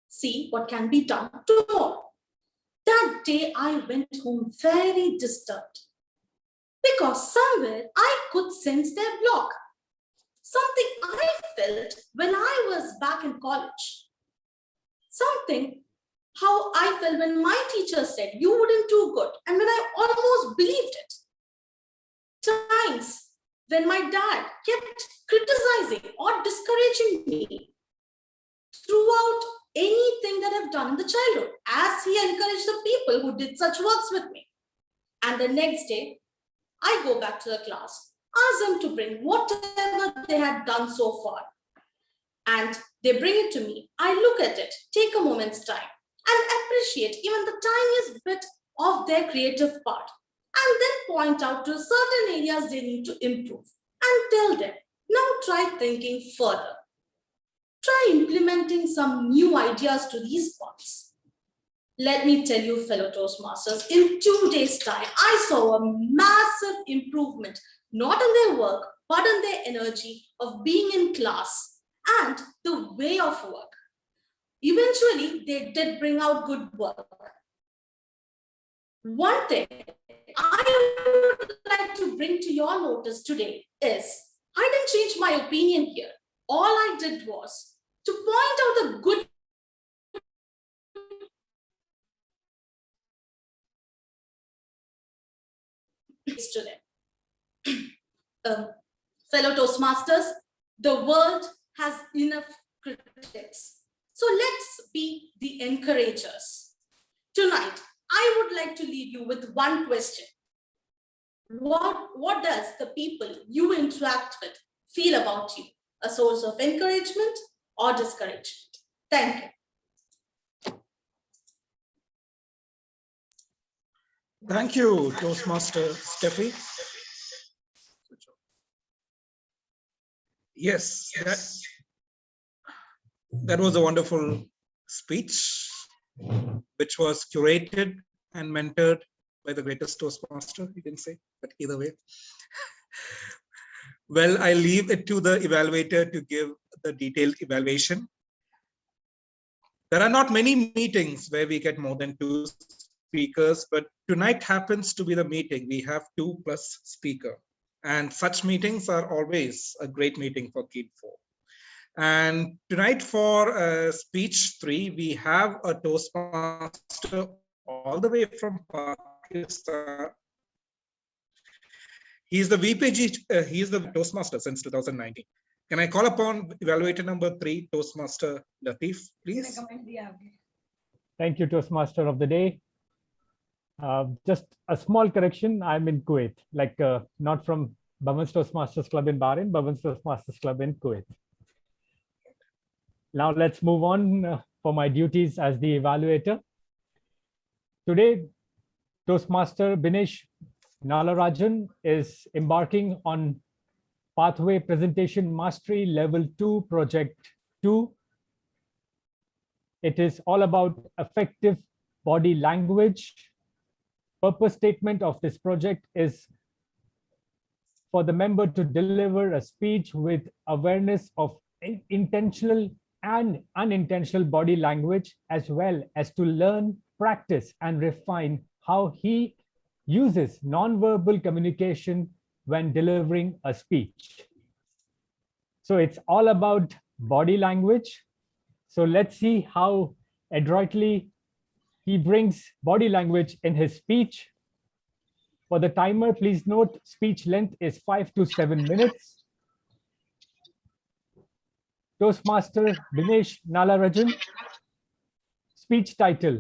see what can be done tomorrow. That day, I went home very disturbed because somewhere I could sense their block. Something I felt when I was back in college. Something how I felt when my teacher said, you wouldn't do good. And when I almost believed it. Times when my dad kept criticizing or discouraging me throughout anything that I've done in the childhood, as he encouraged the people who did such works with me. And the next day, I go back to the class, ask them to bring whatever they had done so far. And they bring it to me. I look at it, take a moment's time, and appreciate even the tiniest bit of their creative part. And then point out to certain areas they need to improve. And tell them, now try thinking further. Try implementing some new ideas to these parts. Let me tell you, fellow Toastmasters, in 2 days' time, I saw a massive improvement, not in their work, but in their energy of being in class and the way of work. Eventually, they did bring out good work. One thing I would like to bring to your notice today is, I didn't change my opinion here. All I did was to point out the good praise to them. Fellow Toastmasters, the world has enough critics. So let's be the encouragers. Tonight, I would like to leave you with one question. What does the people you interact with feel about you? A source of encouragement or discouragement? Thank you. Thank you, Toastmaster Steffi. Yes, that was a wonderful speech, which was curated and mentored by the greatest Toastmaster, you can say, but either way. Well, I leave it to the evaluator to give the detailed evaluation. There are not many meetings where we get more than 2 speakers, but tonight happens to be the meeting. We have 2+ speaker, and such meetings are always a great meeting for KEEN4. And tonight for speech 3, we have a Toastmaster all the way from Pakistan. He's the VPG, he is the Toastmaster since 2019. Can I call upon evaluator number 3, Toastmaster Latif, please? Thank you, Toastmaster of the day. Just a small correction. I'm in Kuwait, like not from Bhavan's Toastmasters Club in Bahrain, Bhavan's Toastmasters Club in Kuwait. Now let's move on for my duties as the evaluator. Today, Toastmaster Binesh Nalarajan is embarking on Pathway Presentation Mastery Level 2 Project 2. It is all about effective body language. Purpose statement of this project is for the member to deliver a speech with awareness of intentional and unintentional body language, as well as to learn, practice, and refine how he uses non-verbal communication when delivering a speech. So it's all about body language. So let's see how adroitly he brings body language in his speech. For the timer, please note speech length is 5 to 7 minutes. Toastmaster Binesh Nalarajan. Speech title,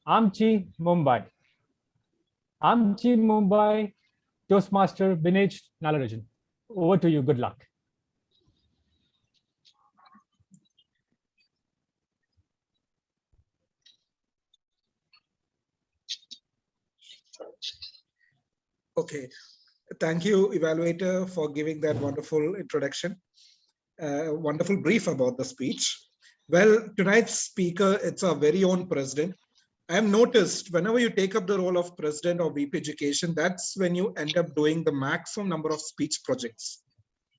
Amchi Mumbai. Amchi Mumbai, Toastmaster Binesh Nalarajan. Over to you, good luck. Okay, thank you, evaluator, for giving that wonderful introduction, wonderful brief about the speech. Well, tonight's speaker, it's our very own president. I have noticed whenever you take up the role of president or VP education, that's when you end up doing the maximum number of speech projects,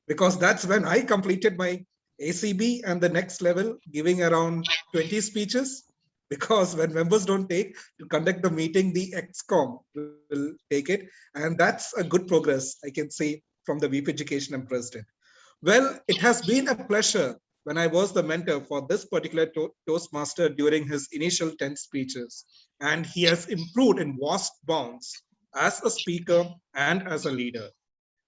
because that's when I completed my ACB and the next level, giving around 20 speeches. Because when members don't take to conduct the meeting, the ExCom will take it. And that's a good progress, I can say, from the VP Education and President. Well, it has been a pleasure when I was the mentor for this particular Toastmaster during his initial 10 speeches. And he has improved in vast bounds as a speaker and as a leader.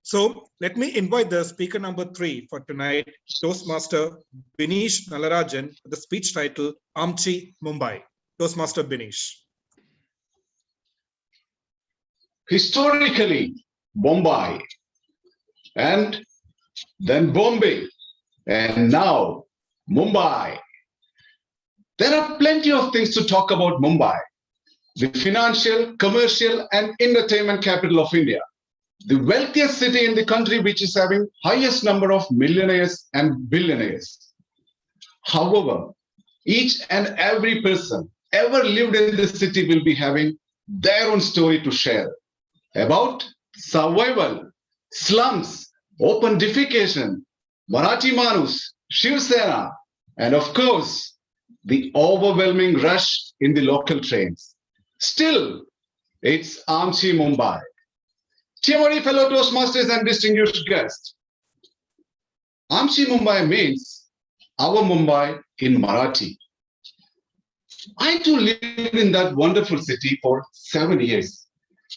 So let me invite the speaker number 3 for tonight, Toastmaster Binesh Nalarajan, with the speech title, Amchi Mumbai. Toastmaster Binesh. Historically, Bombay, and then Bombay, and now Mumbai. There are plenty of things to talk about Mumbai, the financial, commercial, and entertainment capital of India. The wealthiest city in the country, which is having highest number of millionaires and billionaires. However, each and every person ever lived in this city will be having their own story to share about survival, slums, open defecation, Marathi Manus, Shiv Sena, and of course, the overwhelming rush in the local trains. Still, it's Amchi Mumbai. Dear fellow Toastmasters and distinguished guests, Amchi Mumbai means our Mumbai in Marathi. I too lived in that wonderful city for 7 years.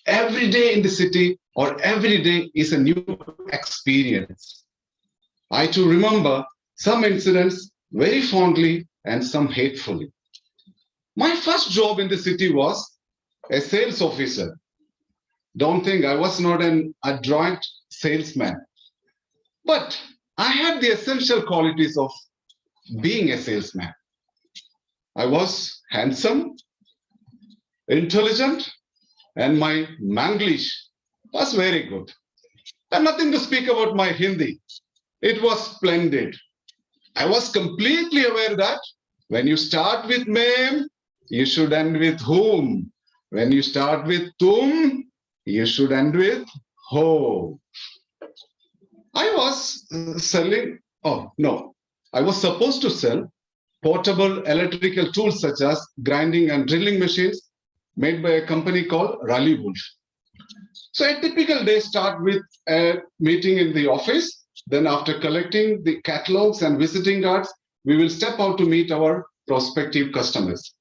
Every day in the city or every day is a new experience. I too remember some incidents very fondly and some hatefully. My first job in the city was a sales officer. Don't think I was not an adroit salesman, but I had the essential qualities of being a salesman. I was handsome, intelligent, and my Manglish was very good. And nothing to speak about my Hindi. It was splendid. I was completely aware that when you start with mem, you should end with whom. When you start with tum, you should end with ho. I was I was supposed to sell portable electrical tools such as grinding and drilling machines made by a company called Raleigh Wolf. So a typical day start with a meeting in the office. Then after collecting the catalogs and visiting cards, we will step out to meet our prospective customers.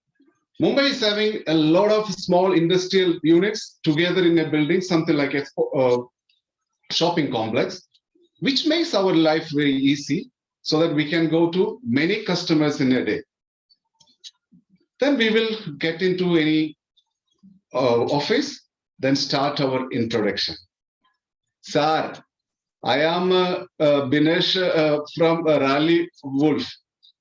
Mumbai is having a lot of small industrial units together in a building, something like a shopping complex, which makes our life very easy so that we can go to many customers in a day. Then we will get into any office, then start our introduction. Sir, I am Binesh from Raleigh Wolf.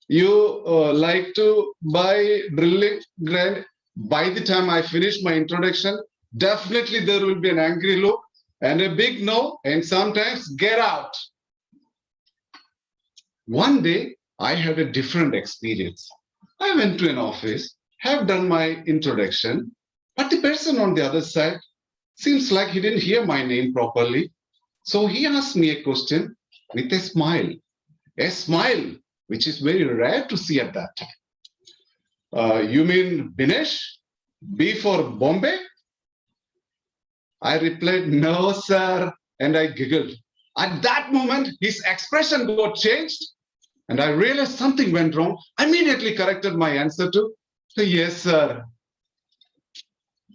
You like to buy drilling grind? By the time I finish my introduction, definitely there will be an angry look and a big no, and sometimes get out. One day, I had a different experience. I went to an office, have done my introduction, but the person on the other side seems like he didn't hear my name properly. So he asked me a question with a smile which is very rare to see at that time. You mean Binesh? B for Bombay? I replied, no, sir. And I giggled. At that moment, his expression got changed and I realized something went wrong. I immediately corrected my answer to, yes, sir.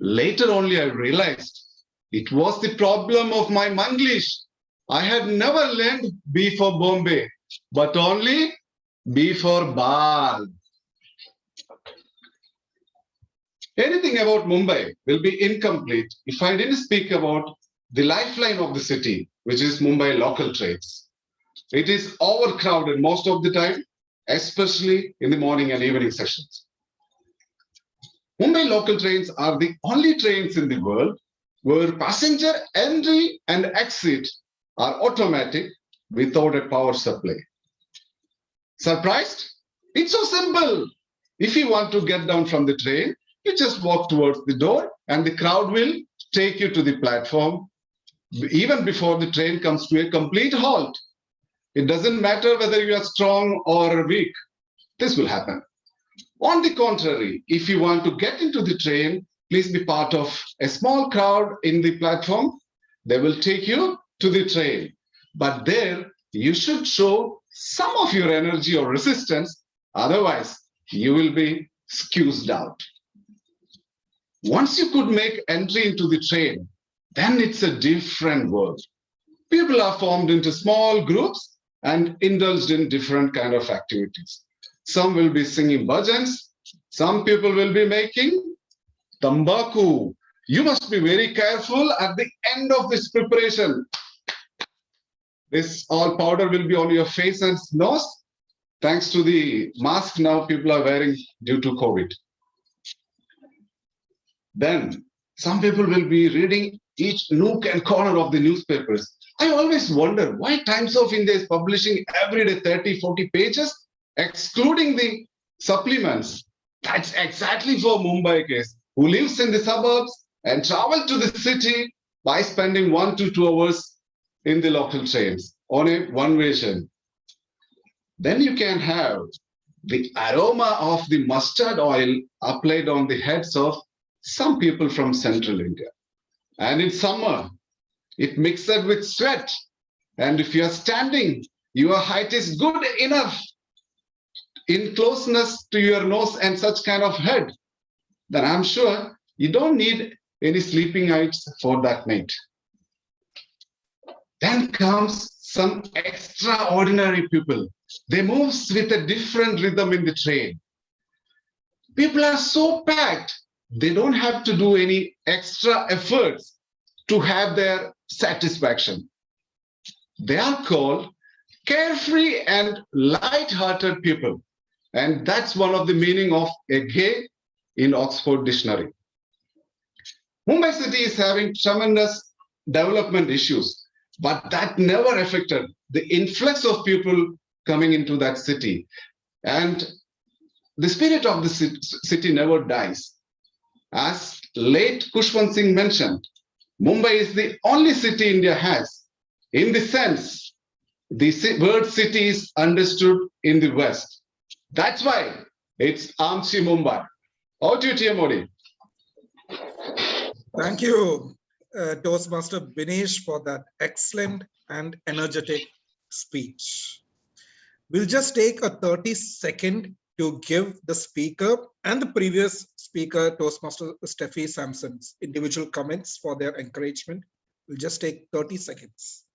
Later only I realized it was the problem of my Manglish. I had never learned B for Bombay, but only B for Bal. Anything about Mumbai will be incomplete if I didn't speak about the lifeline of the city, which is Mumbai local trains. It is overcrowded most of the time, especially in the morning and evening sessions. Mumbai local trains are the only trains in the world where passenger entry and exit are automatic without a power supply. Surprised? It's so simple. If you want to get down from the train, you just walk towards the door and the crowd will take you to the platform even before the train comes to a complete halt. It doesn't matter whether you are strong or weak. This will happen. On the contrary, if you want to get into the train, please be part of a small crowd in the platform. They will take you to the train. But there, you should show some of your energy or resistance. Otherwise, you will be squeezed out. Once you could make entry into the train, then it's a different world. People are formed into small groups and indulged in different kind of activities. Some will be singing bhajans. Some people will be making tambaku. You must be very careful at the end of this preparation. This all powder will be on your face and nose. Thanks to the mask now people are wearing due to COVID. Then some people will be reading each nook and corner of the newspapers. I always wonder why Times of India is publishing every day 30, 40 pages, excluding the supplements. That's exactly for Mumbai case, who lives in the suburbs and travel to the city by spending 1 to 2 hours in the local trains on a one-way journey. Then you can have the aroma of the mustard oil applied on the heads of some people from central India. And in summer, it mixed with sweat. And if you are standing, your height is good enough in closeness to your nose and such kind of head, then I'm sure you don't need any sleeping nights for that night. Then comes some extraordinary people. They move with a different rhythm in the train. People are so packed, they don't have to do any extra efforts to have their satisfaction. They are called carefree and light-hearted people. And that's one of the meaning of a gay in Oxford Dictionary. Mumbai city is having tremendous development issues, but that never affected the influx of people coming into that city. And the spirit of the city never dies. As late Kushwant Singh mentioned, Mumbai is the only city India has. In the sense, the word city is understood in the West. That's why it's Amchi Mumbai. Over to you, T.M. Modi. Thank you, Toastmaster Binesh, for that excellent and energetic speech. We'll just take a 30-second to give the speaker and the previous speaker, Toastmaster Steffi Sampson's individual comments for their encouragement. We'll just take 30 seconds.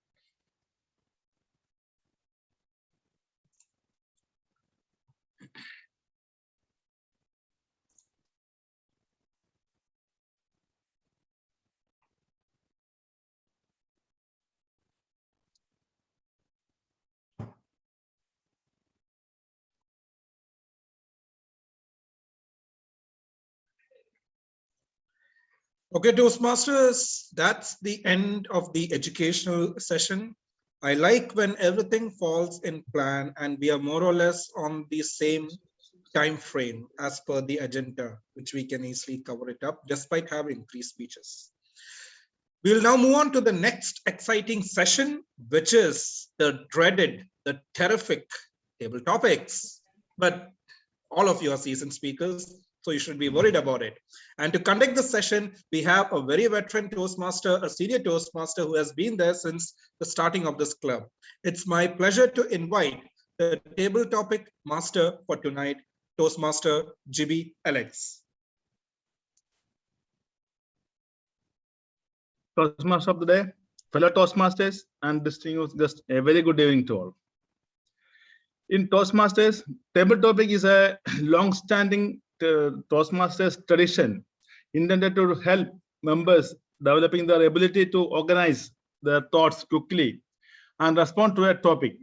Okay, Toastmasters, that's the end of the educational session. I like when everything falls in plan and we are more or less on the same time frame as per the agenda, which we can easily cover it up despite having 3 speeches. We'll now move on to the next exciting session, which is the dreaded, the terrific table topics. But all of you are seasoned speakers, so you shouldn't be worried about it. And to conduct the session, we have a very veteran Toastmaster, a senior Toastmaster who has been there since the starting of this club. It's my pleasure to invite the table topic master for tonight, Toastmaster Gibi Alex. Toastmaster of the day, fellow Toastmasters and distinguished guests, a very good evening to all. In Toastmasters, table topic is a long-standing Toastmasters tradition intended to help members developing their ability to organize their thoughts quickly and respond to a topic.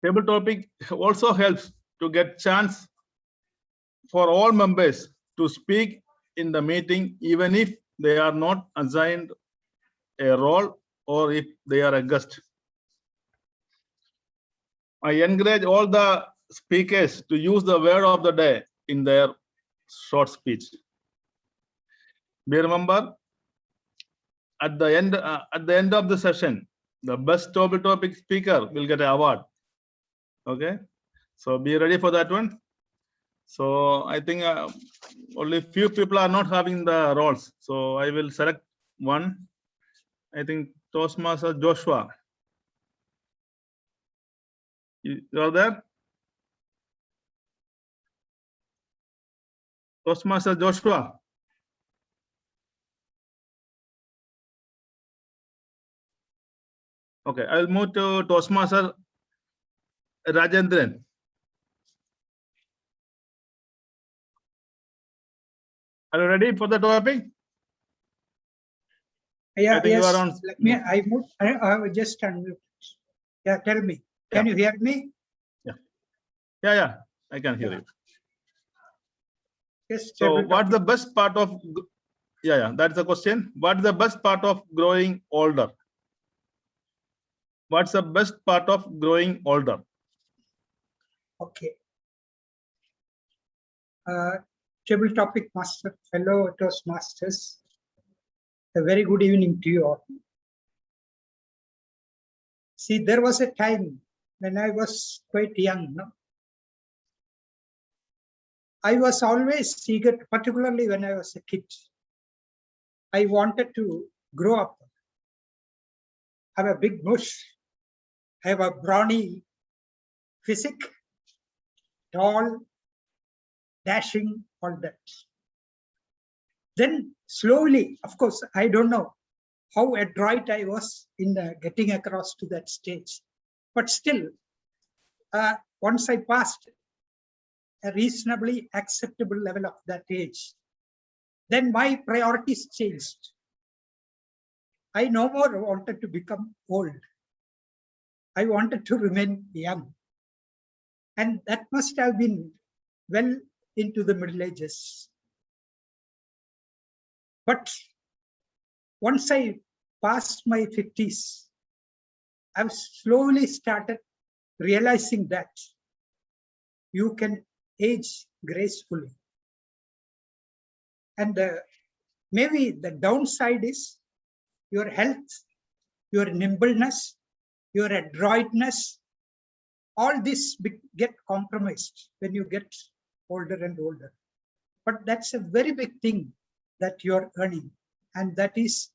Table topic also helps to get chance for all members to speak in the meeting, even if they are not assigned a role or if they are a guest. I encourage all the speakers to use the word of the day in their short speech. Be remember, at the end of the session, the best topic speaker will get an award. Okay, so be ready for that one. So I think only few people are not having the roles, so I will select one. I think Toastmaster Joshua. You are there? Toastmaster Joshua. Okay, I will move to Toastmaster Rajendran. Are you ready for the topic? Yeah, I think yes. you are on. Let me. I will just unmute. Yeah, tell me. Can you hear me? Yeah, I can hear you. Yes. So, what's the best part of? Yeah, that's the question. What's the best part of growing older? What's the best part of growing older? Okay. Table topic master, fellow Toastmasters. A very good evening to you all. See, there was a time when I was quite young. No? I was always eager, particularly when I was a kid. I wanted to grow up, have a big bush, have a brawny physique, tall, dashing, all that. Then slowly, of course, I don't know how adroit I was in getting across to that stage. But still, once I passed a reasonably acceptable level of that age, then my priorities changed. I no more wanted to become old. I wanted to remain young. And that must have been well into the Middle Ages. But once I passed my 50s, I've slowly started realizing that you can age gracefully. And maybe the downside is your health, your nimbleness, your adroitness, all this get compromised when you get older and older. But that's a very big thing that you're earning, and that is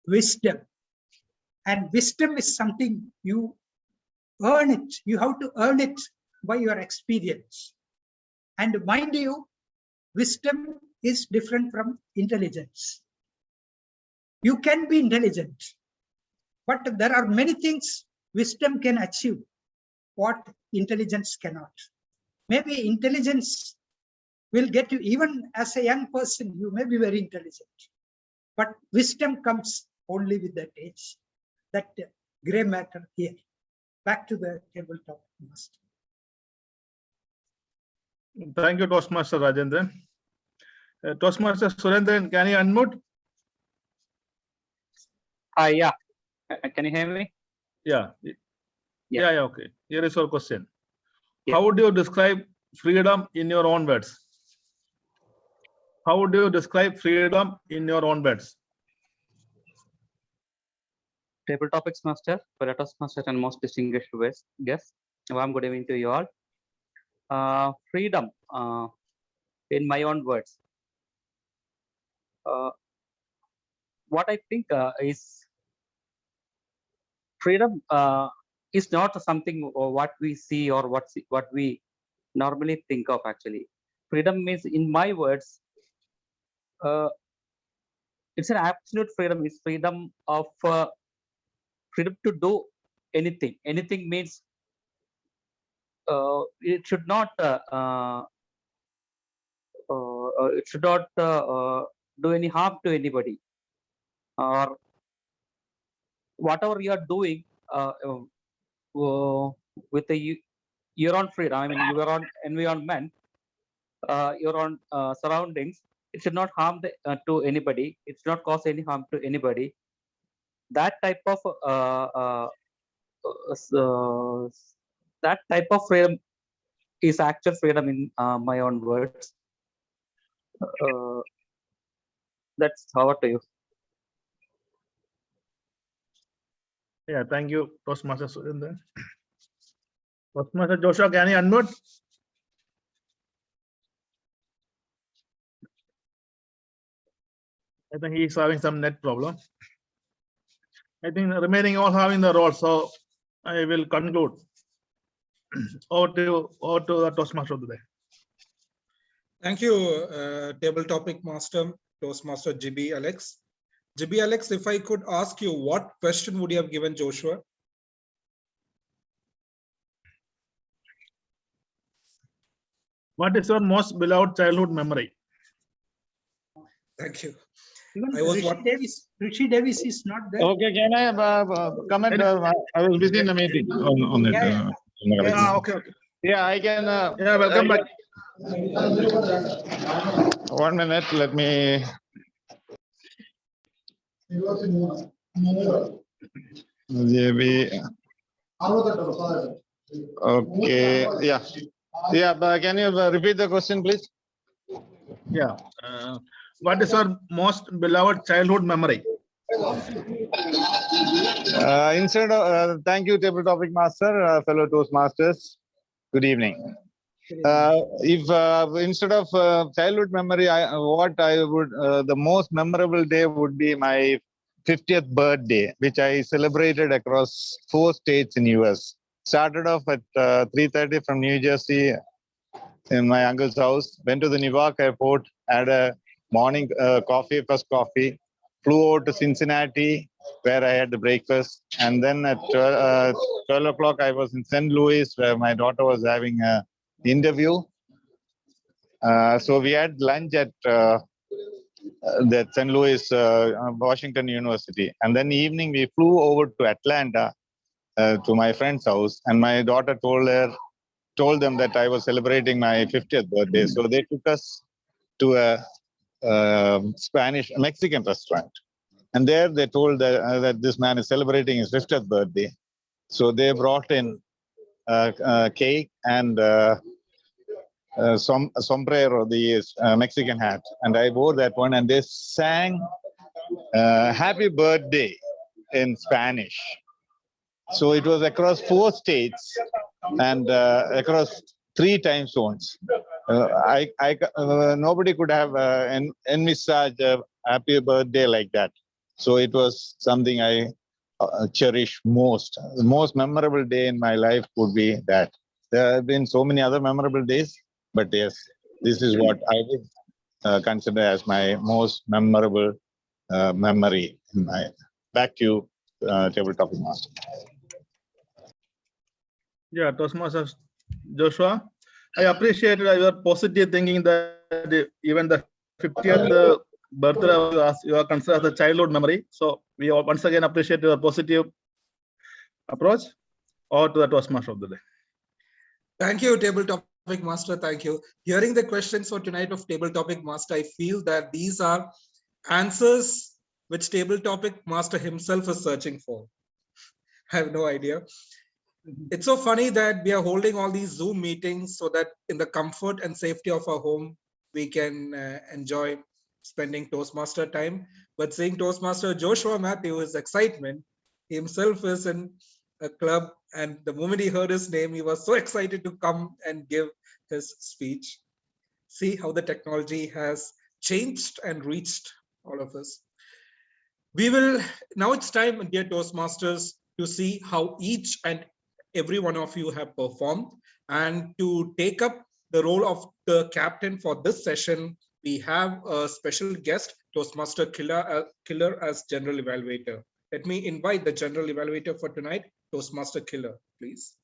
wisdom. And wisdom is something you earn it. You have to earn it by your experience. And mind you, wisdom is different from intelligence. You can be intelligent, but there are many things wisdom can achieve what intelligence cannot. Maybe intelligence will get you, even as a young person, you may be very intelligent, but wisdom comes only with that age, that gray matter here. Back to the tabletop master. Thank you, Toastmaster Rajendran. Toastmaster Surendran, can you unmute? Yeah. Can you hear me? Yeah. Yeah, okay. Here is your question. How would you describe freedom in your own words? How would you describe freedom in your own words? Table topics master, Toastmaster, and most distinguished guests. Warm good evening to you all. Freedom, in my own words. What I think is freedom is not something what we see or what we normally think of. Actually, freedom means, in my words, it's an absolute freedom. It's freedom of freedom to do anything. Anything means it should not do any harm to anybody, or whatever you are doing with your own freedom. I mean, your own environment, your own surroundings. It should not harm to anybody. It should not cause any harm to anybody. That type of freedom is actual freedom in my own words. That's over to you. Yeah, thank you, Toastmaster Surendran. Toastmaster Joshua, can you unmute? I think he is having some net problem. I think the remaining all having the role, so I will conclude. Over to the Toastmaster of the day. Thank you, table topic master, Toastmaster GB Alex. GB Alex, if I could ask you, what question would you have given Joshua? What is your most beloved childhood memory? Thank you. Even I was Rishi Davis is not there. Okay, can I comment? I was busy in the meeting on it. Okay. Yeah, I can. Yeah, welcome back. 1 minute, let me. Okay, yeah, but can you repeat the question, please? Yeah. What is your most beloved childhood memory? Thank you, table topic master, fellow Toastmasters. Good evening. If instead of childhood memory, the most memorable day would be my 50th birthday, which I celebrated across 4 states in US. Started off at 3:30 from New Jersey, in my uncle's house, went to the Newark airport, had a morning coffee, first coffee, flew over to Cincinnati, where I had the breakfast. And then at 12 o'clock, I was in St. Louis, where my daughter was having an interview. So we had lunch at that St. Louis, Washington University. And then evening, we flew over to Atlanta to my friend's house. And my daughter told them that I was celebrating my 50th birthday. So they took us to a Mexican restaurant. And there they told that this man is celebrating his 50th birthday. So they brought in cake and sombrero, the Mexican hat. And I wore that one, and they sang happy birthday in Spanish. So it was across 4 states and across 3 time zones. Nobody could have envisaged a happy birthday like that. So it was something I cherish most. The most memorable day in my life would be that. There have been so many other memorable days, but yes, this is what I would consider as my most memorable memory. Back to you, Table Topic Master. Yeah, Toastmasters Joshua, I appreciated your positive thinking that even the 50th birthday you are considered as a childhood memory. So we once again appreciate your positive approach. Or to the Toastmaster of the day. Thank you, Table Topic Master. Thank you. Hearing the questions for tonight of Table Topic Master, I feel that these are answers which Table Topic Master himself is searching for. I have no idea. It's so funny that we are holding all these Zoom meetings so that in the comfort and safety of our home, we can enjoy spending Toastmaster time. But seeing Toastmaster Joshua Matthew, his excitement, he himself is in a club, and the moment he heard his name, he was so excited to come and give his speech. See how the technology has changed and reached all of us. We will, now it's time, dear Toastmasters, to see how each and every one of you have performed. And to take up the role of the captain for this session, we have a special guest, Toastmaster Killer as General Evaluator. Let me invite the General Evaluator for tonight, Toastmaster Killer, please.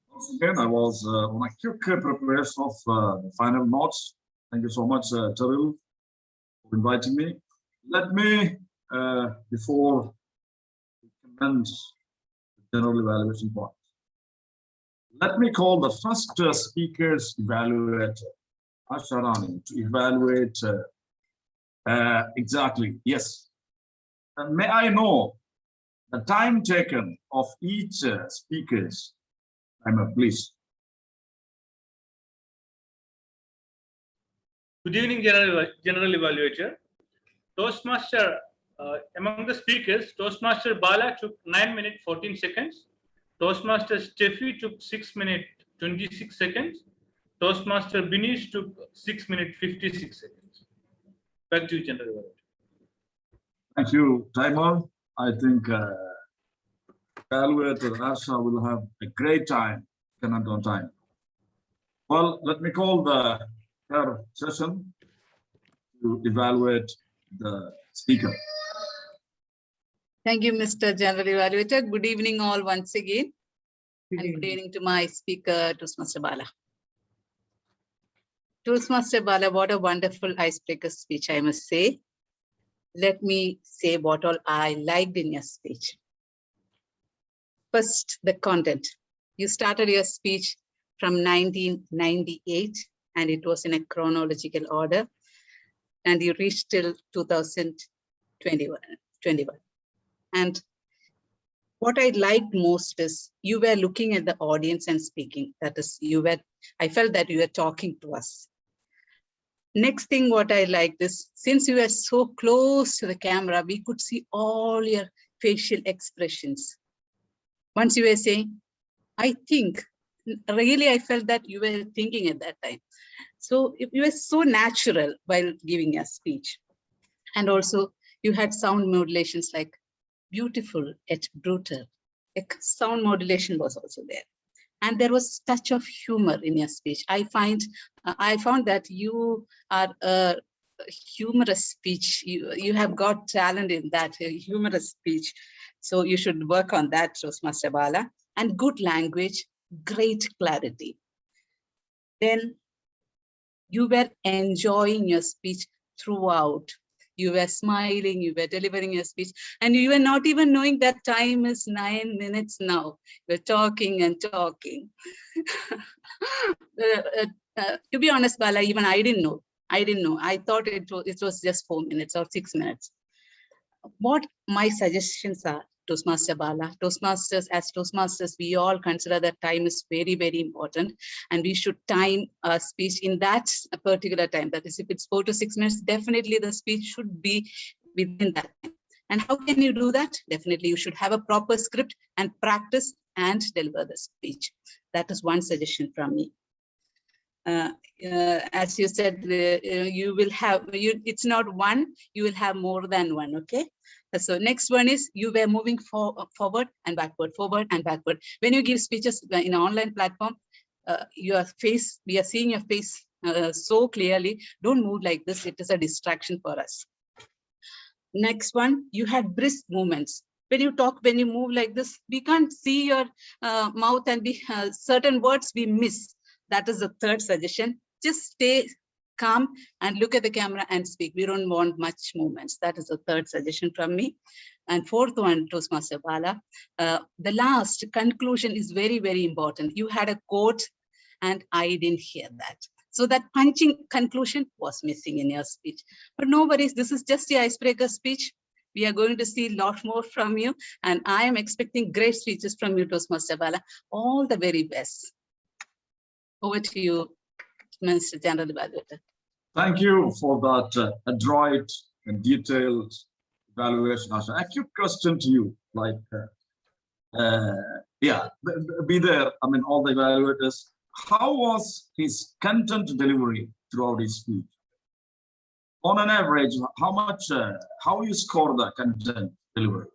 Once again, I was on a quick preparation of the final notes. Thank you so much, Terrell, for inviting me. Let me, before we commence the general evaluation part, let me call the first speaker's evaluator, Asharani, to evaluate exactly, yes. And may I know the time taken of each speaker's timer, please. Good evening, General Evaluator. Toastmaster, among the speakers, Toastmaster Bala took 9 minutes 14 seconds. Toastmaster Steffi took 6 minutes 26 seconds. Toastmaster Binish took 6 minutes 56 seconds. Back to you, General Evaluator. Thank you, timer. I think evaluator Asha will have a great time, cannot on time. Well, let me call the third session to evaluate the speaker. Thank you, Mr. General Evaluator. Good evening, all, once again. And good evening to my speaker, Toastmaster Bala. Toastmaster Bala, what a wonderful icebreaker speech, I must say. Let me say what all I liked in your speech. First, the content. You started your speech from 1998, and it was in a chronological order, and you reached till 2021. And what I liked most is you were looking at the audience and speaking. That is, I felt that you were talking to us. Next thing what I liked is, since you were so close to the camera, we could see all your facial expressions. Once you were saying, I think, really I felt that you were thinking at that time. So you were so natural while giving a speech. And also you had sound modulations like beautiful yet brutal. sound modulation was also there. And there was touch of humor in your speech. I found that you are a humorous speech. You have got talent in that humorous speech. So you should work on that, Toastmaster Bala. And good language, great clarity. Then you were enjoying your speech throughout. You were smiling, you were delivering your speech, and you were not even knowing that time is 9 minutes now. You're talking and talking. To be honest, Bala, even I didn't know. I thought it was just 4 minutes or 6 minutes. What my suggestions are, Toastmaster Bala, as Toastmasters, we all consider that time is very, very important, and we should time a speech in that particular time. That is, if it's 4 to 6 minutes, definitely the speech should be within that time. And how can you do that? Definitely, you should have a proper script and practice and deliver the speech. That is one suggestion from me. As you said, you will have, it's not one, you will have more than one, okay? So next one is you were moving forward and backward, forward and backward. When you give speeches in an online platform, your face, we are seeing your face so clearly. Don't move like this, it is a distraction for us. Next one, you had brisk movements. When you talk, when you move like this, we can't see your mouth, and certain words we miss. That is the third suggestion. Just stay calm and look at the camera and speak. We don't want much movements. That is the third suggestion from me. And fourth one, Toastmaster Bala, the last conclusion is very, very important. You had a quote and I didn't hear that. So that punching conclusion was missing in your speech. But no worries, this is just the icebreaker speech. We are going to see a lot more from you. And I am expecting great speeches from you, Toastmaster Bala. All the very best. Over to you, Mr. General Evaluator. Thank you for that adroit and detailed evaluation, Asha. A quick question to you, like, yeah, be there. I mean, all the evaluators. How was his content delivery throughout his speech? On an average, how much? How you score the content delivery?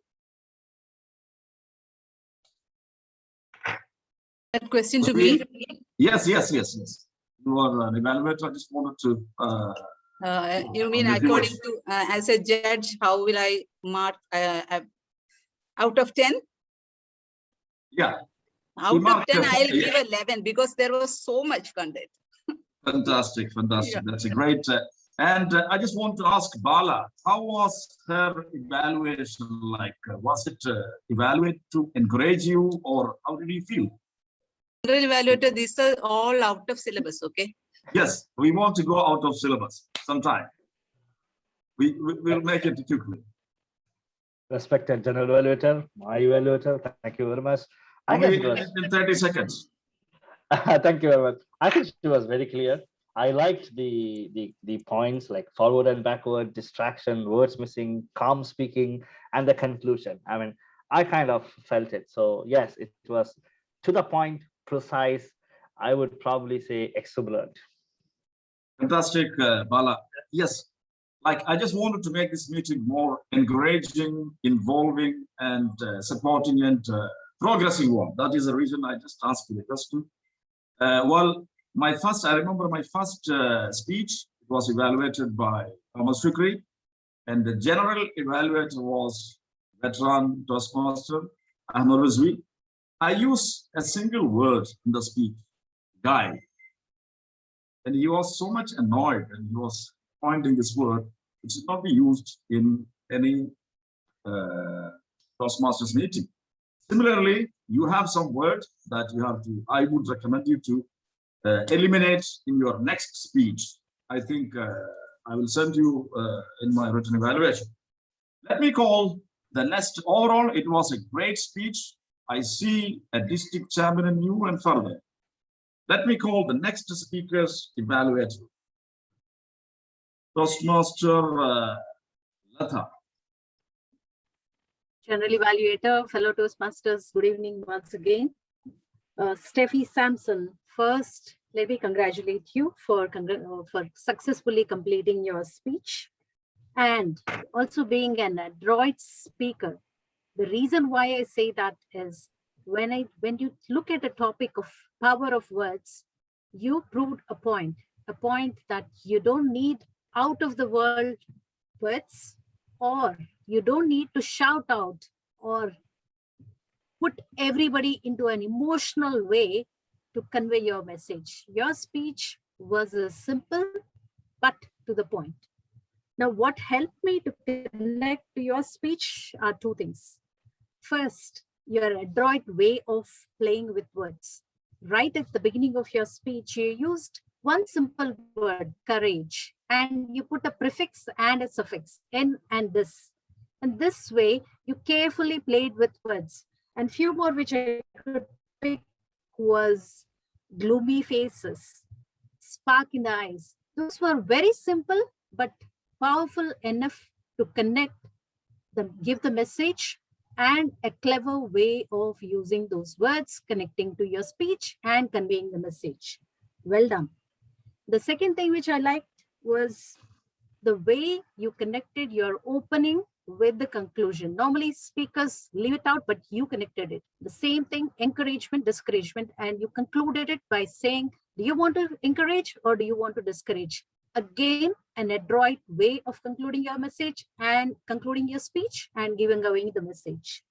That question to me? Yes. You are an evaluator. I just wanted to. You mean according to, as a judge, how will I mark out of 10? Yeah. Out of 10, I'll give 11 because there was so much content. Fantastic. Yeah. That's a great. And I just want to ask Bala, how was her evaluation like? Was it evaluated to encourage you, or how did you feel? Evaluator, these are all out of syllabus, okay? Yes, we want to go out of syllabus sometime. We'll make it quickly. Respected General Evaluator, my evaluator, thank you very much. I guess it was in 30 seconds. Thank you very much. I think she was very clear. I liked the points like forward and backward, distraction, words missing, calm speaking, and the conclusion. I mean, I kind of felt it. So yes, it was to the point, precise. I would probably say exuberant. Fantastic, Bala. Yes, like I just wanted to make this meeting more encouraging, involving, and supporting and progressing one. That is the reason I just asked you the question. Well, I remember my first speech was evaluated by Thomas Fikri, and the general evaluator was veteran Toastmaster Ahmed Rizvi. I used a single word in the speech, guide. And he was so much annoyed, and he was pointing this word, which should not be used in any Toastmasters meeting. Similarly, you have some words that you have to, I would recommend you to eliminate in your next speech. I think I will send you in my written evaluation. Let me call the next. Overall, it was a great speech. I see a district chairman in you and further. Let me call the next speaker's evaluator. Toastmaster Latha. General Evaluator, fellow Toastmasters, good evening once again. Steffi Sampson, first, let me congratulate you for successfully completing your speech and also being an adroit speaker. The reason why I say that is when you look at a topic of power of words, you proved a point that you don't need out of the world words, or you don't need to shout out or put everybody into an emotional way to convey your message. Your speech was simple but to the point. Now, what helped me to connect to your speech are two things. First, your adroit way of playing with words. Right at the beginning of your speech, you used one simple word, courage, and you put a prefix and a suffix, N and this. And this way, you carefully played with words. And few more which I could pick was gloomy faces, spark in the eyes. Those were very simple, but powerful enough to connect, give the message, and a clever way of using those words, connecting to your speech and conveying the message. Well done. The second thing which I liked was the way you connected your opening with the conclusion. Normally speakers leave it out, but you connected it. The same thing, encouragement, discouragement, and you concluded it by saying, do you want to encourage or do you want to discourage? Again, an adroit way of concluding your message and concluding your speech and giving away the message.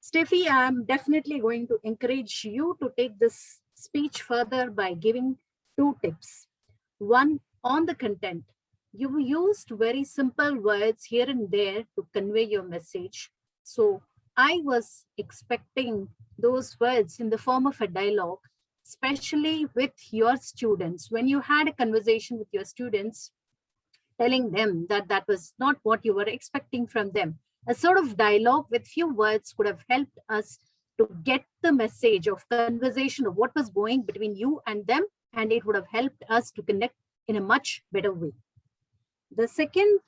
Steffi, I'm definitely going to encourage you to take this speech further by giving two tips. One, on the content. You used very simple words here and there to convey your message. So I was expecting those words in the form of a dialogue, especially with your students. When you had a conversation with your students, telling them that that was not what you were expecting from them. A sort of dialogue with few words could have helped us to get the message of conversation of what was going between you and them, and it would have helped us to connect in a much better way. The second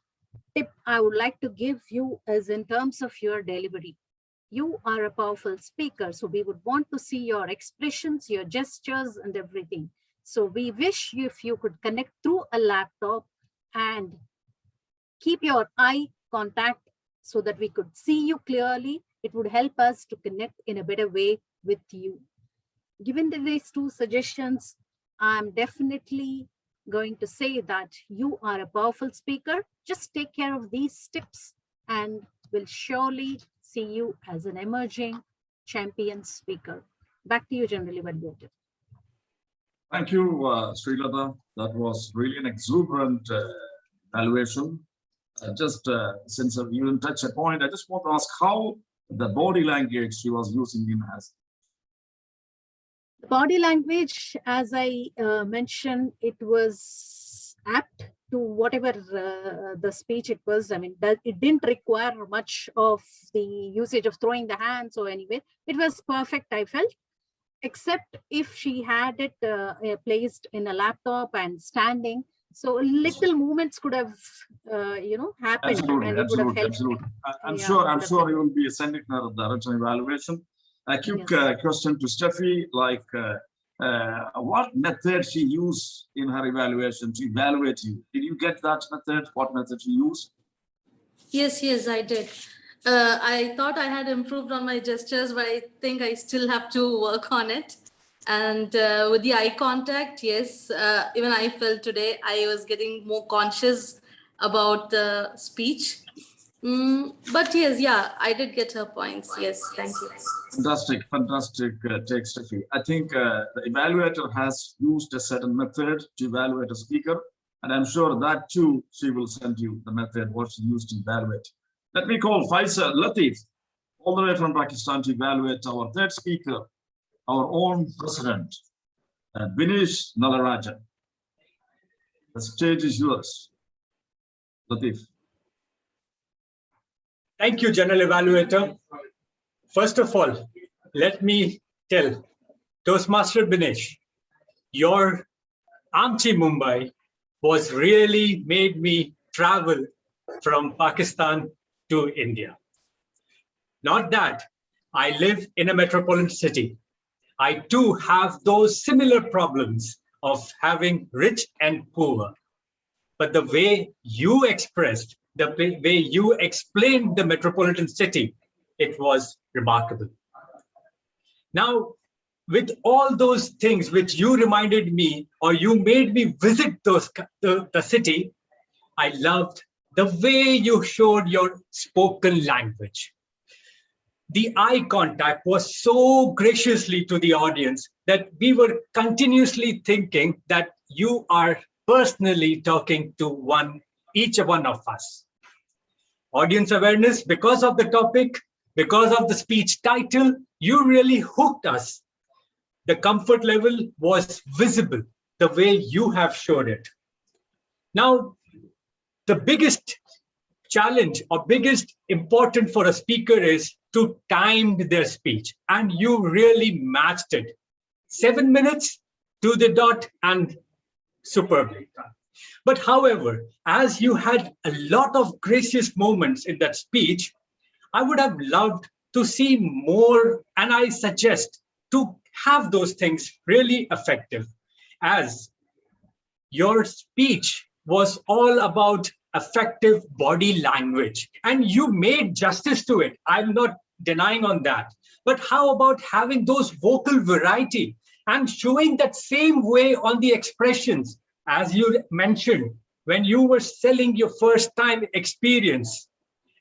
tip I would like to give you is in terms of your delivery. You are a powerful speaker, so we would want to see your expressions, your gestures, and everything. So we wish you if you could connect through a laptop and keep your eye contact so that we could see you clearly. It would help us to connect in a better way with you. Given these two suggestions, I'm definitely going to say that you are a powerful speaker. Just take care of these tips and we'll surely see you as an emerging champion speaker. Back to you, General Evaluator. Thank you, Srilata. That was really an exuberant evaluation. Since you didn't touch a point, I just want to ask how the body language she was using in has. Body language, as I mentioned, it was apt to whatever the speech it was. I mean, it didn't require much of the usage of throwing the hands or anyway. It was perfect, I felt, except if she had it placed in a laptop and standing. So little movements could have, happened. Absolutely, and it would have helped. absolutely. I'm sure you will be sending her the written evaluation. A quick question to Steffi, like what method she used in her evaluation to evaluate you? Did you get that method? What method she used? Yes, I did. I thought I had improved on my gestures, but I think I still have to work on it. And with the eye contact, yes, even I felt today I was getting more conscious about the speech. But yes, I did get her points. Yes, thank you. Fantastic take, Steffi. I think the evaluator has used a certain method to evaluate a speaker, and I'm sure that too she will send you the method what she used to evaluate. Let me call Faisal Latif, all the way from Pakistan, to evaluate our third speaker, our own president, Vinesh Nalarajan. The stage is yours, Latif. Thank you, General Evaluator. First of all, let me tell Toastmaster Vinesh, your Amchi Mumbai was really made me travel from Pakistan to India. Not that I live in a metropolitan city. I too have those similar problems of having rich and poor. But the way you expressed, the way you explained the metropolitan city it was remarkable. Now, with all those things which you reminded me, or you made me visit the city, I loved the way you showed your spoken language. The eye contact was so graciously to the audience that we were continuously thinking that you are personally talking to each one of us. Audience awareness, because of the topic, because of the speech title, you really hooked us. The comfort level was visible the way you have showed it. Now, the biggest challenge or biggest important for a speaker is to time their speech, and you really matched it. 7 minutes to the dot and superbly done. But however, as you had a lot of gracious moments in that speech, I would have loved to see more, and I suggest to have those things really effective, as your speech was all about effective body language, and you made justice to it. I'm not denying on that. But how about having those vocal variety and showing that same way on the expressions, as you mentioned, when you were selling your first time experience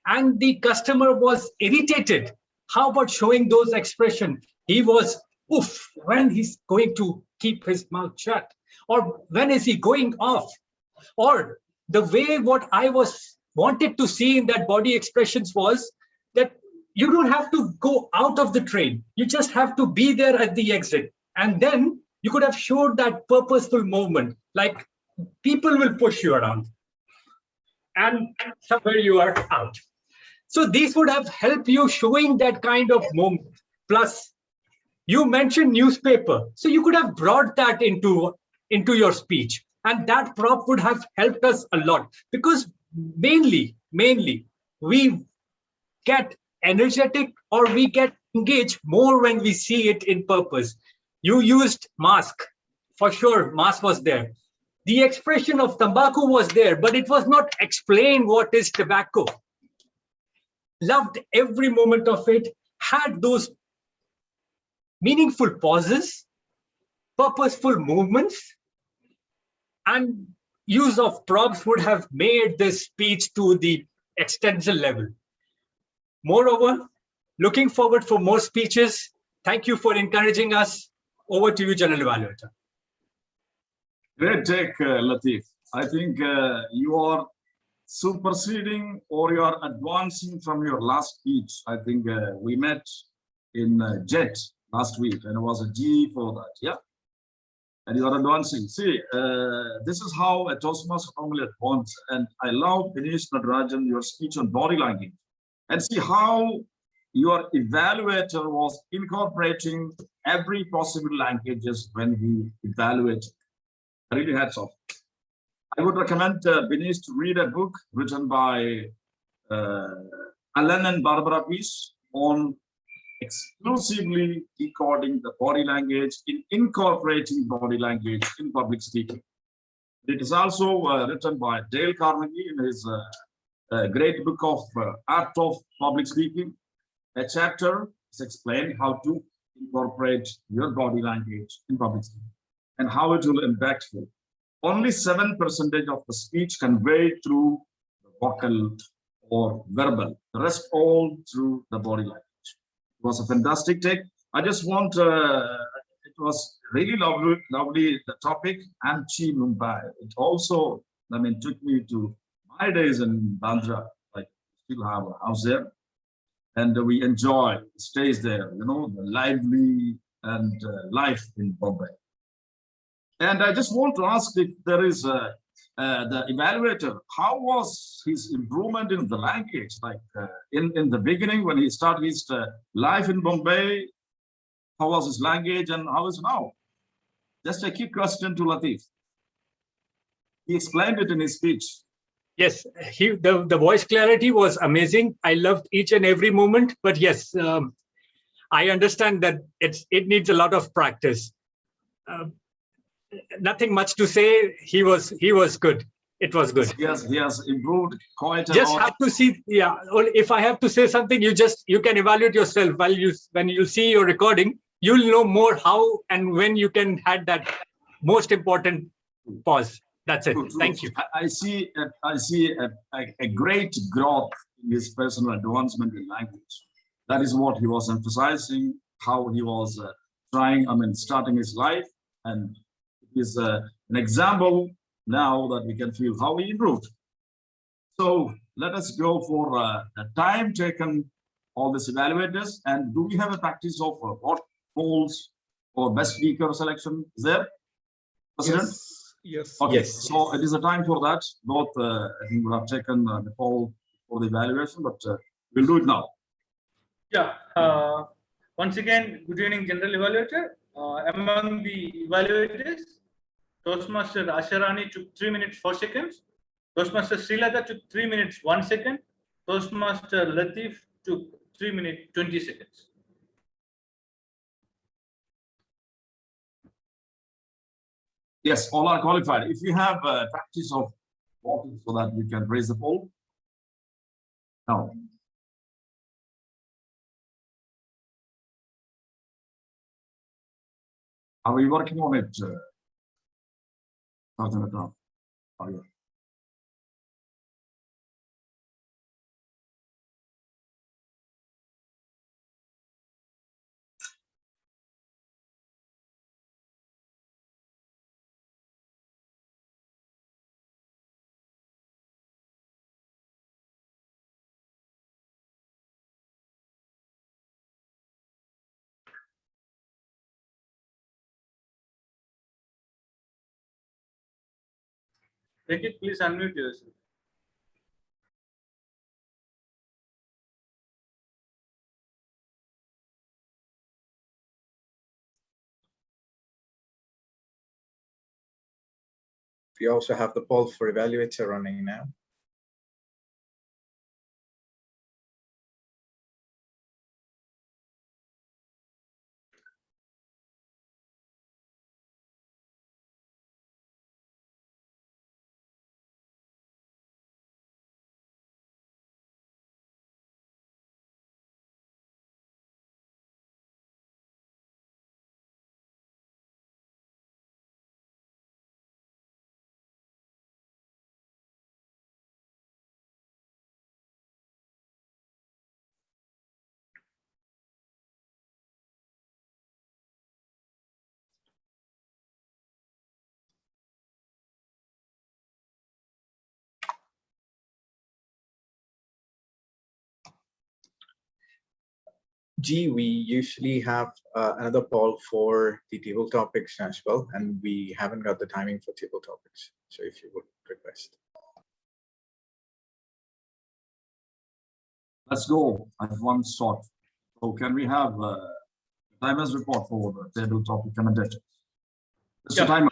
and the customer was irritated? How about showing those expressions? He was, oof, when he's going to keep his mouth shut, or when is he going off? Or the way what I wanted to see in that body expressions was that you don't have to go out of the train. You just have to be there at the exit. And then you could have showed that purposeful movement, like people will push you around and somewhere you are out. So these would have helped you showing that kind of moment. Plus, you mentioned newspaper. So you could have brought that into your speech. And that prop would have helped us a lot, because mainly, we get energetic or we get engaged more when we see it in purpose. You used mask. For sure, mask was there. The expression of tobacco was there, but it was not explained what is tobacco. Loved every moment of it, had those meaningful pauses, purposeful movements, and use of props would have made this speech to the extension level. Moreover, looking forward for more speeches. Thank you for encouraging us. Over to you, General Evaluator. Great take, Latif. I think you are superseding or you are advancing from your last speech. I think we met in JET last week, and it was a G for that, yeah? And you are advancing. See, this is how a Toastmaster normally advances. And I love, Dinesh Natarajan, your speech on body language. And see how your evaluator was incorporating every possible languages when he evaluated. Really hats off. I would recommend Dinesh to read a book written by Alan and Barbara Peace on exclusively decoding the body language, incorporating body language in public speaking. It is also written by Dale Carnegie in his great book of Art of Public Speaking. A chapter is explained how to incorporate your body language in public speaking and how it will impact you. Only 7% of the speech conveyed through the vocal or verbal, the rest all through the body language. It was a fantastic take. I just want, it was really lovely, the topic, Anchi Mumbai. It also, I mean, took me to my days in Bandra. Like, still have a house there. And we enjoy stays there, you know, the lively and life in Bombay. And I just want to ask if there is the evaluator, how was his improvement in the language? Like in the beginning, when he started his life in Bombay, how was his language and how is now? Just a quick question to Latif. He explained it in his speech. Yes, the voice clarity was amazing. I loved each and every moment. But yes, I understand that it needs a lot of practice. Nothing much to say. He was good. It was good. He has improved quite a Just lot. have to see, yeah. If I have to say something, you can evaluate yourself when you see your recording. You'll know more how and when you can have that most important pause. That's it. Thank you. I see a great growth in his personal advancement in language. That is what he was emphasizing, how he was starting his life, and it is an example now that we can feel how he improved. So let us go for the time taken, all these evaluators, and do we have a practice of what polls or best speaker selection? Is there, President? Yes. Okay, Yes. so it is a time for that. Both, I think we have taken the poll for the evaluation, but we'll do it now. Yeah. Once again, good evening, General Evaluator. Among the evaluators, Toastmaster Asharani took 3 minutes 4 seconds. Toastmaster Srilata took 3 minutes 1 second. Toastmaster Latif took 3 minutes 20 seconds. Yes, all are qualified. If you have practice of voting so that we can raise the poll. Now. Are we working on it? Rekit, please unmute yourself. We also have the poll for evaluator running now. G, we usually have another poll for the table topics as well, and we haven't got the timing for table topics. So if you would request. Let's go at one shot. So can we have timer's report for the table topic commentators? Mr. Timer.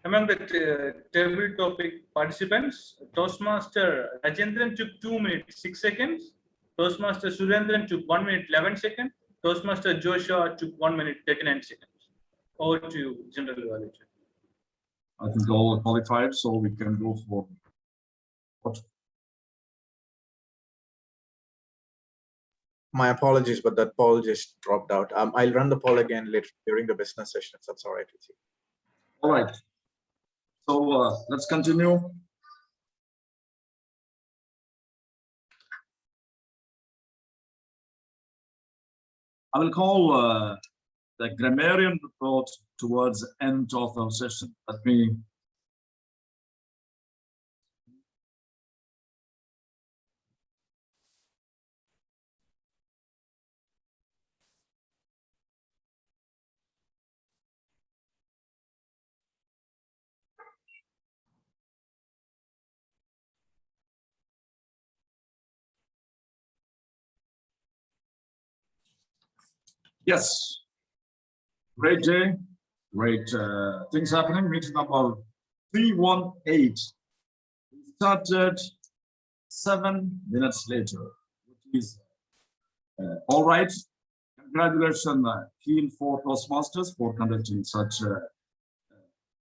Among the table topic participants, Toastmaster Rajendran took 2 minutes 6 seconds. Toastmaster Surendran took 1 minute 11 seconds. Toastmaster Joshua took 1 minute 39 seconds. Over to you, General Evaluator. I think all are qualified, so we can go for what? My apologies, but that poll just dropped out. I'll run the poll again later during the business session, if that's all right with you. All right. So let's continue. I will call the grammarian report towards the end of our session. Let me. Yes, great day, great things happening. Meeting number 318. We started 7 minutes later, which is all right. Congratulations, KEEN4 Toastmasters, for conducting such a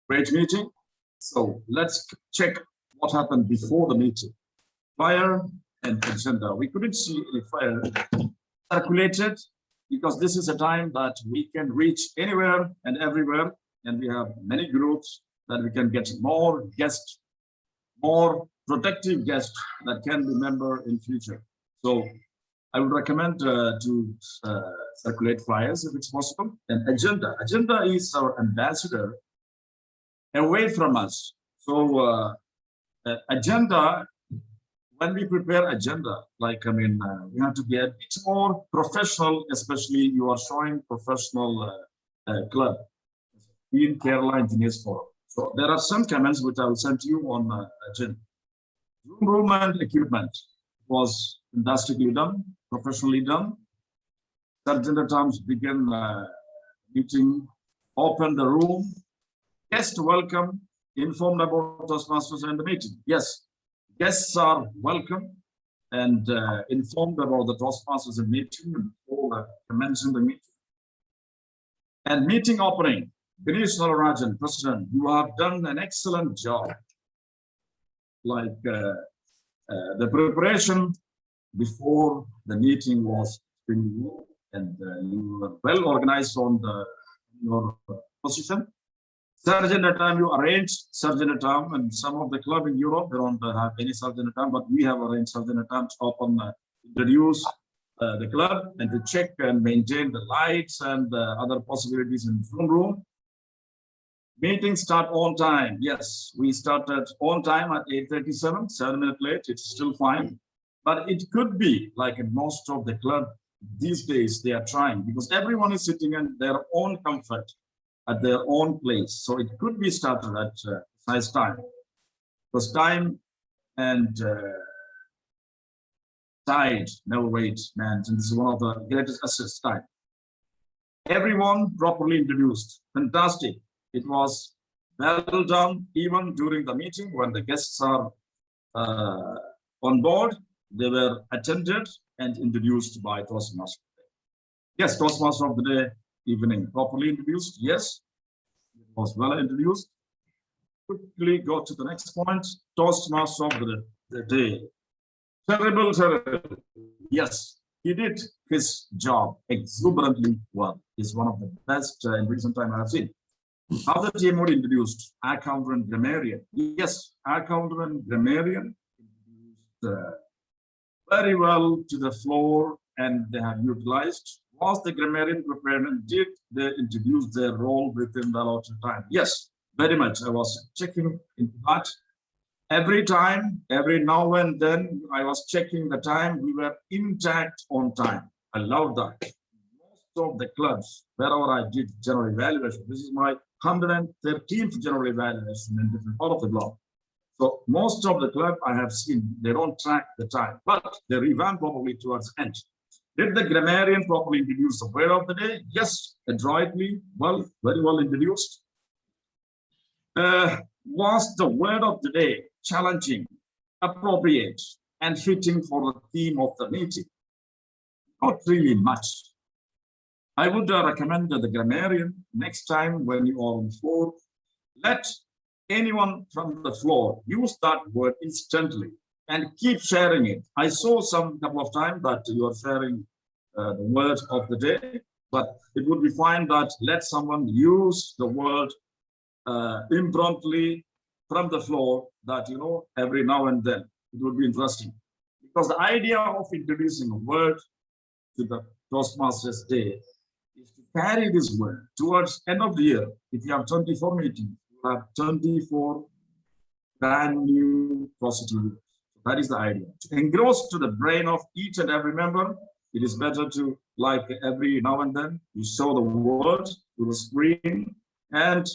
great meeting. So let's check what happened before the meeting. Flyer and agenda. We couldn't see any flyer circulated because this is a time that we can reach anywhere and everywhere, and we have many groups that we can get more guests, more protective guests that can be member in future. So I would recommend to circulate flyers if it's possible. And agenda. Agenda is our ambassador away from us. So agenda, when we prepare agenda, like, we have to be a bit more professional, especially you are showing professional club in Kerala Engineers Forum. So there are some comments which I will send to you on agenda. Room and equipment was fantastically done, professionally done. Sergeant at Arms began meeting, open the room, guest welcome, informed about Toastmasters and the meeting. Yes, guests are welcome and informed about the Toastmasters and meeting before commencing the meeting. And meeting opening, Ganesh Nalarajan, President, you have done an excellent job. Like the preparation before the meeting was pretty good, and you were well organized on your position. Sergeant at Arms, you arranged Sergeant at Arms, and some of the club in Europe, they don't have any Sergeant at Arms, but we have arranged Sergeant at Arms to open, introduce the club and to check and maintain the lights and other possibilities in the room. Meeting start on time. Yes, we started on time at 8:37, 7 minutes late. It's still fine. But it could be like in most of the club these days, they are trying because everyone is sitting in their own comfort at their own place. So it could be started at nice time. Because time and tide never wait, man. And this is one of the greatest assets, time. Everyone properly introduced. Fantastic. It was well done even during the meeting when the guests are on board. They were attended and introduced by Toastmaster. Yes, Toastmaster of the day evening properly introduced. Yes, it was well introduced. Quickly go to the next point. Toastmaster of the day. Terrible, terrible. Yes, he did his job exuberantly well. He's one of the best in recent time I have seen. How the team would introduced accountant and grammarian. Yes, accountant and grammarian introduced very well to the floor, and they have utilized. Was the grammarian prepared and did they introduce their role within the allotted time? Yes, very much. I was checking into that. Every time, every now and then, I was checking the time. We were intact on time. I love that. Most of the clubs, wherever I did general evaluation, this is my 113th general evaluation in different part of the globe. So most of the club I have seen, they don't track the time, but they revamp probably towards the end. Did the grammarian properly introduce the word of the day? Yes, adroitly, well, very well introduced. Was the word of the day challenging, appropriate, and fitting for the theme of the meeting? Not really much. I would recommend the grammarian next time when you are on the floor, let anyone from the floor use that word instantly and keep sharing it. I saw some couple of times that you are sharing the word of the day, but it would be fine that let someone use the word impromptu from the floor, that, you know, every now and then. It would be interesting. Because the idea of introducing a word to the Toastmasters Day is to carry this word towards end of the year. If you have 24 meetings, you have 24 brand new positive words. That is the idea. To engross to the brain of each and every member, it is better to, like every now and then, you show the word to the screen and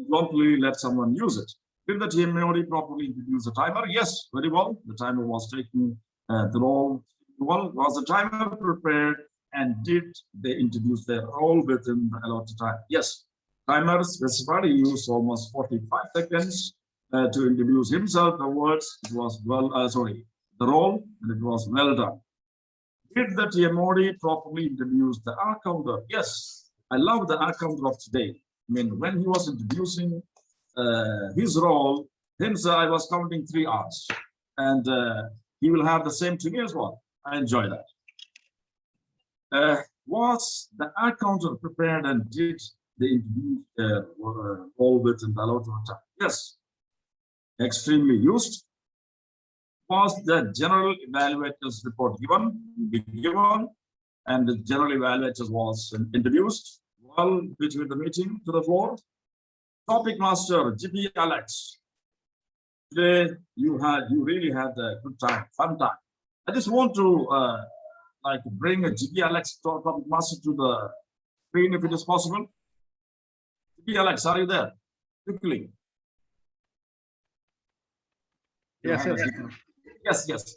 promptly let someone use it. Did the team properly introduce the timer? Yes, very well. The timer was taking the role. Well, was the timer prepared and did they introduce their role within the allotted time? Yes, timer specified. He used almost 45 seconds to introduce himself, the words. It was well, the role, and it was well done. Did the TMOD properly introduce the R counter? Yes, I love the R counter of today. I mean, when he was introducing his role, himself, I was counting 3 hours, and he will have the same to me as well. I enjoy that. Was the accountant prepared and did the interview all within the allotted time? Yes, extremely used. Was the general evaluators report given, and the general evaluators was introduced well between the meeting to the floor. Topic master GB Alex. Today you really had a good time, fun time. I just want to like bring a GB Alex topic master to the screen if it is possible. GB Alex, are you there? Quickly. Yes, yes. Yes.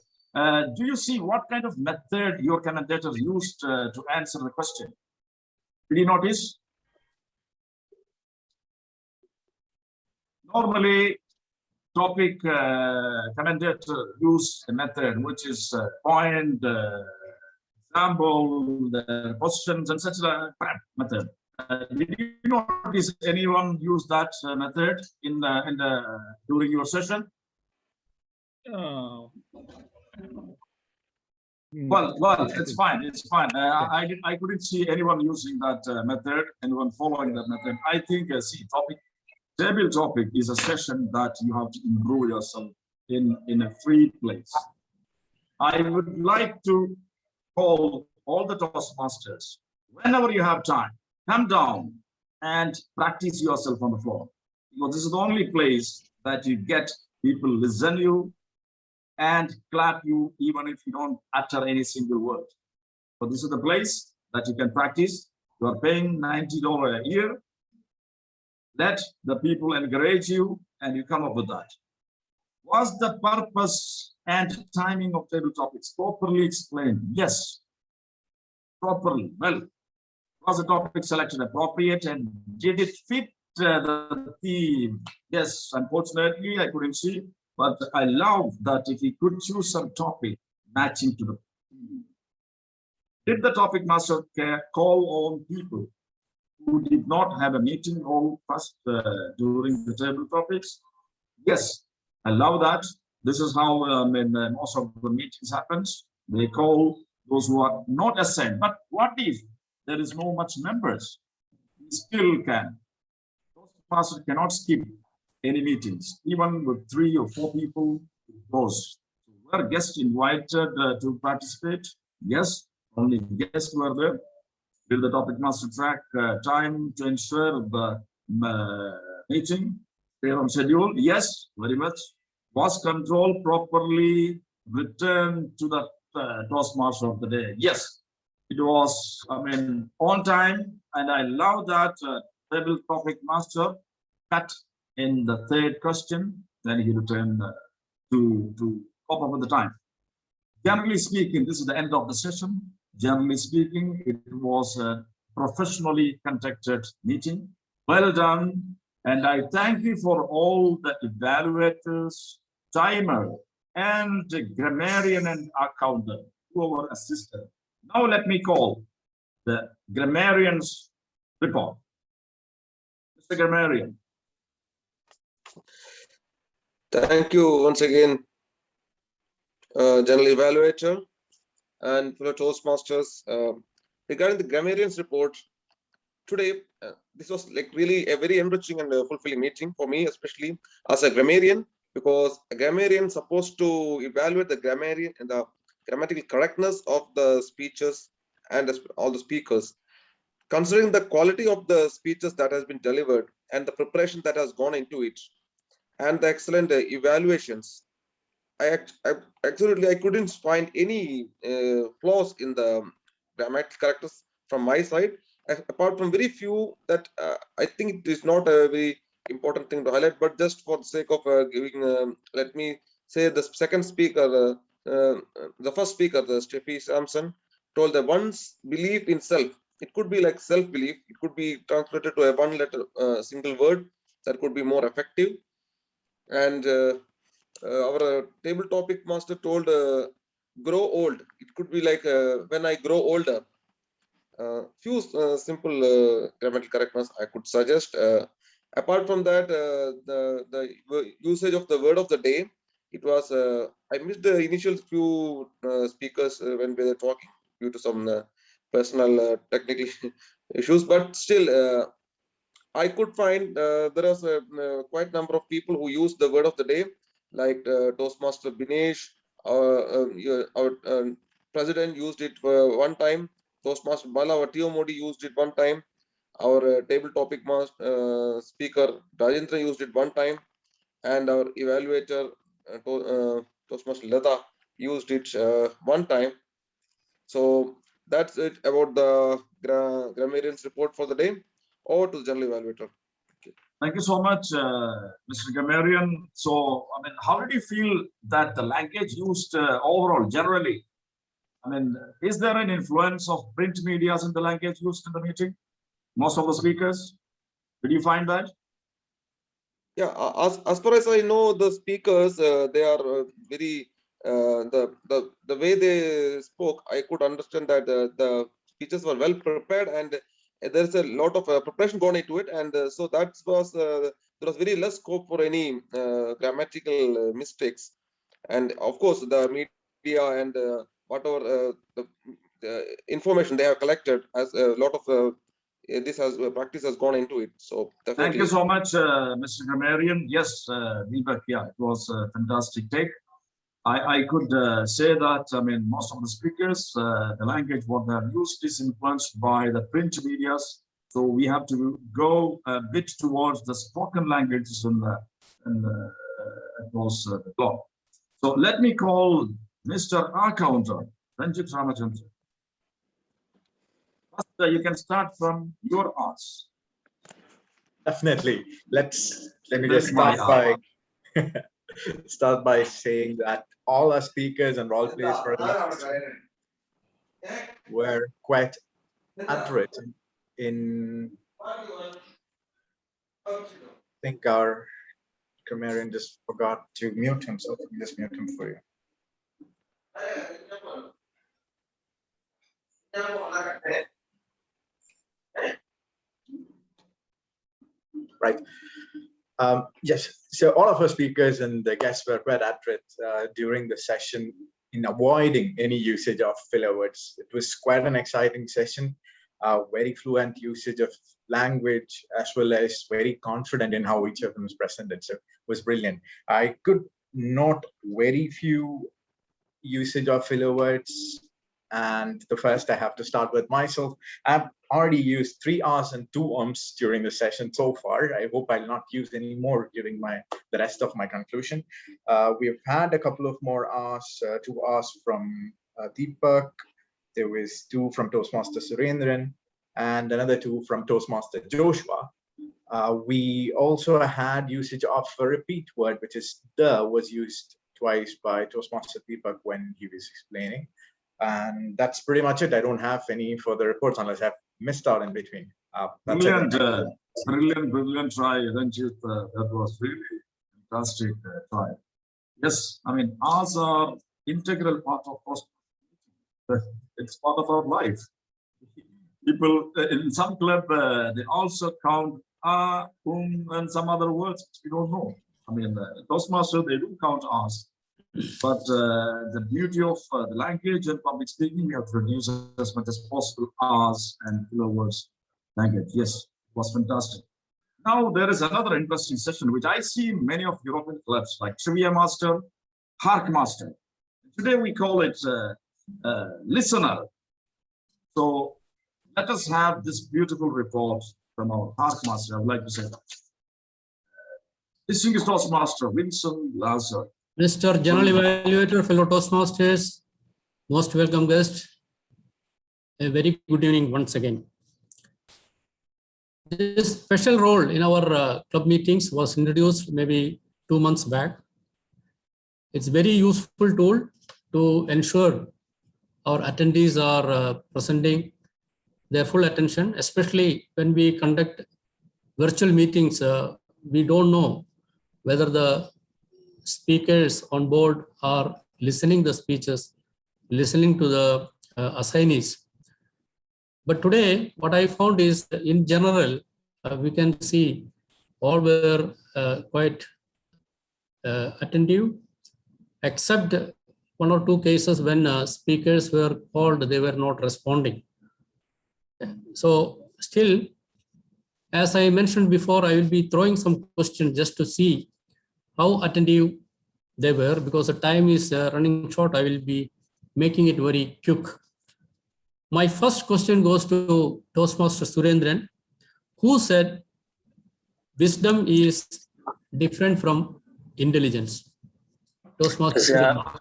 Do you see what kind of method your commentators used to answer the question? Did you notice? Normally, topic commentator use a method which is point, example, the positions, and such a method. Did you notice anyone use that method in during your session? Well, it's fine. It's fine. I couldn't see anyone using that method, anyone following that method. I think table topic is a session that you have to improve yourself in a free place. I would like to call all the Toastmasters, whenever you have time, come down and practice yourself on the floor. Because this is the only place that you get people listen you and clap you even if you don't utter any single word. So this is the place that you can practice. You are paying $90 a year. Let the people encourage you and you come up with that. Was the purpose and timing of table topics properly explained? Yes, properly. Well, was the topic selected appropriate and did it fit the theme? Yes, unfortunately, I couldn't see, but I love that if you could choose some topic matching to the theme. Did the topic master call on people who did not have a meeting all first during the table topics? Yes, I love that. This is how most of the meetings happens. They call those who are not assigned. But what if there is no much members? We still can. Toastmaster cannot skip any meetings, even with 3 or 4 people. Those were guests invited to participate. Yes, only guests were there. Will the topic master track time to ensure the meeting fair on schedule? Yes, very much. Was control properly returned to the Toastmaster of the day? Yes, it was, on time. And I love that table topic master cut in the 3rd question. Then he returned to pop up with the time. Generally speaking, this is the end of the session. Generally speaking, it was a professionally conducted meeting. Well done. And I thank you for all the evaluators, timer, and grammarian and accountant who were assisted. Now let me call the grammarian's report. Mr. Grammarian. Thank you once again, General Evaluator and fellow Toastmasters. Regarding the grammarian's report, today, this was like really a very enriching and fulfilling meeting for me, especially as a grammarian, because a grammarian is supposed to evaluate the grammarian and the grammatical correctness of the speeches and all the speakers. Considering the quality of the speeches that has been delivered and the preparation that has gone into it, and the excellent evaluations, I couldn't find any flaws in the grammatical characters from my side, apart from very few that I think it is not a very important thing to highlight, but just for the sake of giving, let me say the second speaker, the first speaker, the Steffi Sampson, told that one's belief in self, it could be like self-belief, it could be translated to a one-letter single word that could be more effective. And our table topic master told grow old. It could be like when I grow older. Few simple grammatical correctness I could suggest. apart from that, the usage of the word of the day, it was, I missed the initial few speakers when we were talking due to some personal technical issues, but still, I could find there was a quite number of people who used the word of the day, like Toastmaster Binesh, our president used it one time. Toastmaster Bala, our TO Modi used it one time. Our table topic speaker Rajendra used it one time, and our evaluator Toastmaster Lata used it one time. So that's it about the grammarian's report for the day. Over to the general evaluator. Thank you so much, Mr. Grammarian. So, I mean, how did you feel that the language used overall, generally? I mean, is there an influence of print medias in the language used in the meeting? Most of the speakers, did you find that? Yeah, as far as I know, the speakers they are very the way they spoke. I could understand that the speeches were well prepared, and there's a lot of preparation gone into it, and so that was there was very less scope for any grammatical mistakes. And of course, the media and whatever the information they have collected, as a lot of this has practice has gone into it. So definitely. Thank you so much, Mr. Grammarian. Yes, Deepak, yeah, it was a fantastic take. I could say that, I mean, most of the speakers, the language what they have used is influenced by the print medias. So we have to go a bit towards the spoken languages across the globe. So let me call Mr. Accountant, Ranjit Ramachandra. First, you can start from your arts. Definitely. Let me just start by saying that all our speakers and role plays for us were quite accurate in I think our grammarian just forgot to mute himself. Let me just mute him for you. Right. Yes, so all of our speakers and the guests were quite accurate during the session in avoiding any usage of filler words. It was quite an exciting session, very fluent usage of language, as well as very confident in how each of them was presented. So it was brilliant. I could note very few usage of filler words. And the first, I have to start with myself. I've already used 3 R's and 2 ums during the session so far. I hope I'll not use any more during the rest of my conclusion. We've had a couple of more R's, 2 R's from Deepak. There was 2 from Toastmaster Surendran and another 2 from Toastmaster Joshua. We also had usage of a repeat word, which is the, was used twice by Toastmaster Deepak when he was explaining. And that's pretty much it. I don't have any further reports unless I've missed out in between. Brilliant try, Ranjit. That was really fantastic try. Yes, I mean, ours are integral part of us. It's part of our life. People in some club, they also count and some other words we don't know. I mean, Toastmaster, they do count ours. But the beauty of the language and public speaking, we have to reduce as much as possible R's and filler words language. Yes, it was fantastic. Now there is another interesting session which I see in many of European clubs like Trivia Master, Hark Master. Today we call it Listener. So let us have this beautiful report from our Hark Master. I would like to say that. Distinguished Toastmaster Vincent Lazar. Mr. General Evaluator, fellow Toastmasters, most welcome guest. A very good evening once again. This special role in our club meetings was introduced maybe 2 months back. It's a very useful tool to ensure our attendees are presenting their full attention, especially when we conduct virtual meetings. We don't know whether the speakers on board are listening the speeches, listening to the assignees. But today, what I found is, in general, we can see all were quite attentive, except one or two cases when speakers were called, they were not responding. So still, as I mentioned before, I will be throwing some questions just to see how attentive they were, because the time is running short. I will be making it very quick. My first question goes to Toastmaster Surendran, who said wisdom is different from intelligence. Toastmaster Surendran.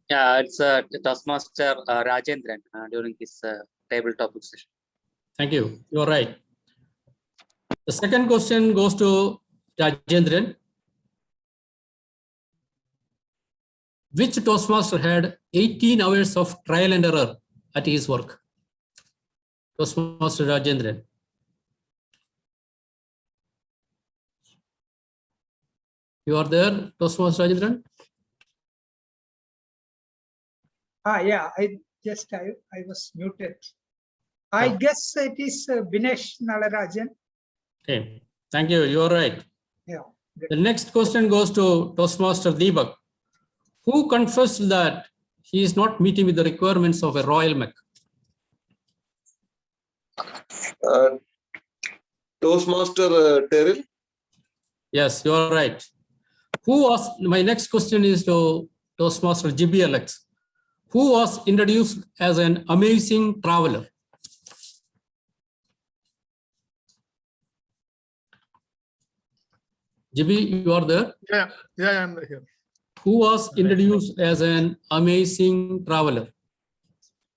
Yeah, it's Toastmaster Rajendran during this tabletop session. Thank you. You are right. The second question goes to Rajendran. Which Toastmaster had 18 hours of trial and error at his work? Toastmaster Rajendran. You are there, Toastmaster Rajendran? Yeah, I was muted. I guess it is Binesh Nalarajan. Okay, thank you. You are right. Yeah. The next question goes to Toastmaster Deepak, who confessed that he is not meeting with the requirements of a royal mech. Toastmaster Terrell. Yes, you are right. Who was, my next question is to Toastmaster GBLX, who was introduced as an amazing traveler. GB, you are there? Yeah, I'm here. Who was introduced as an amazing traveler?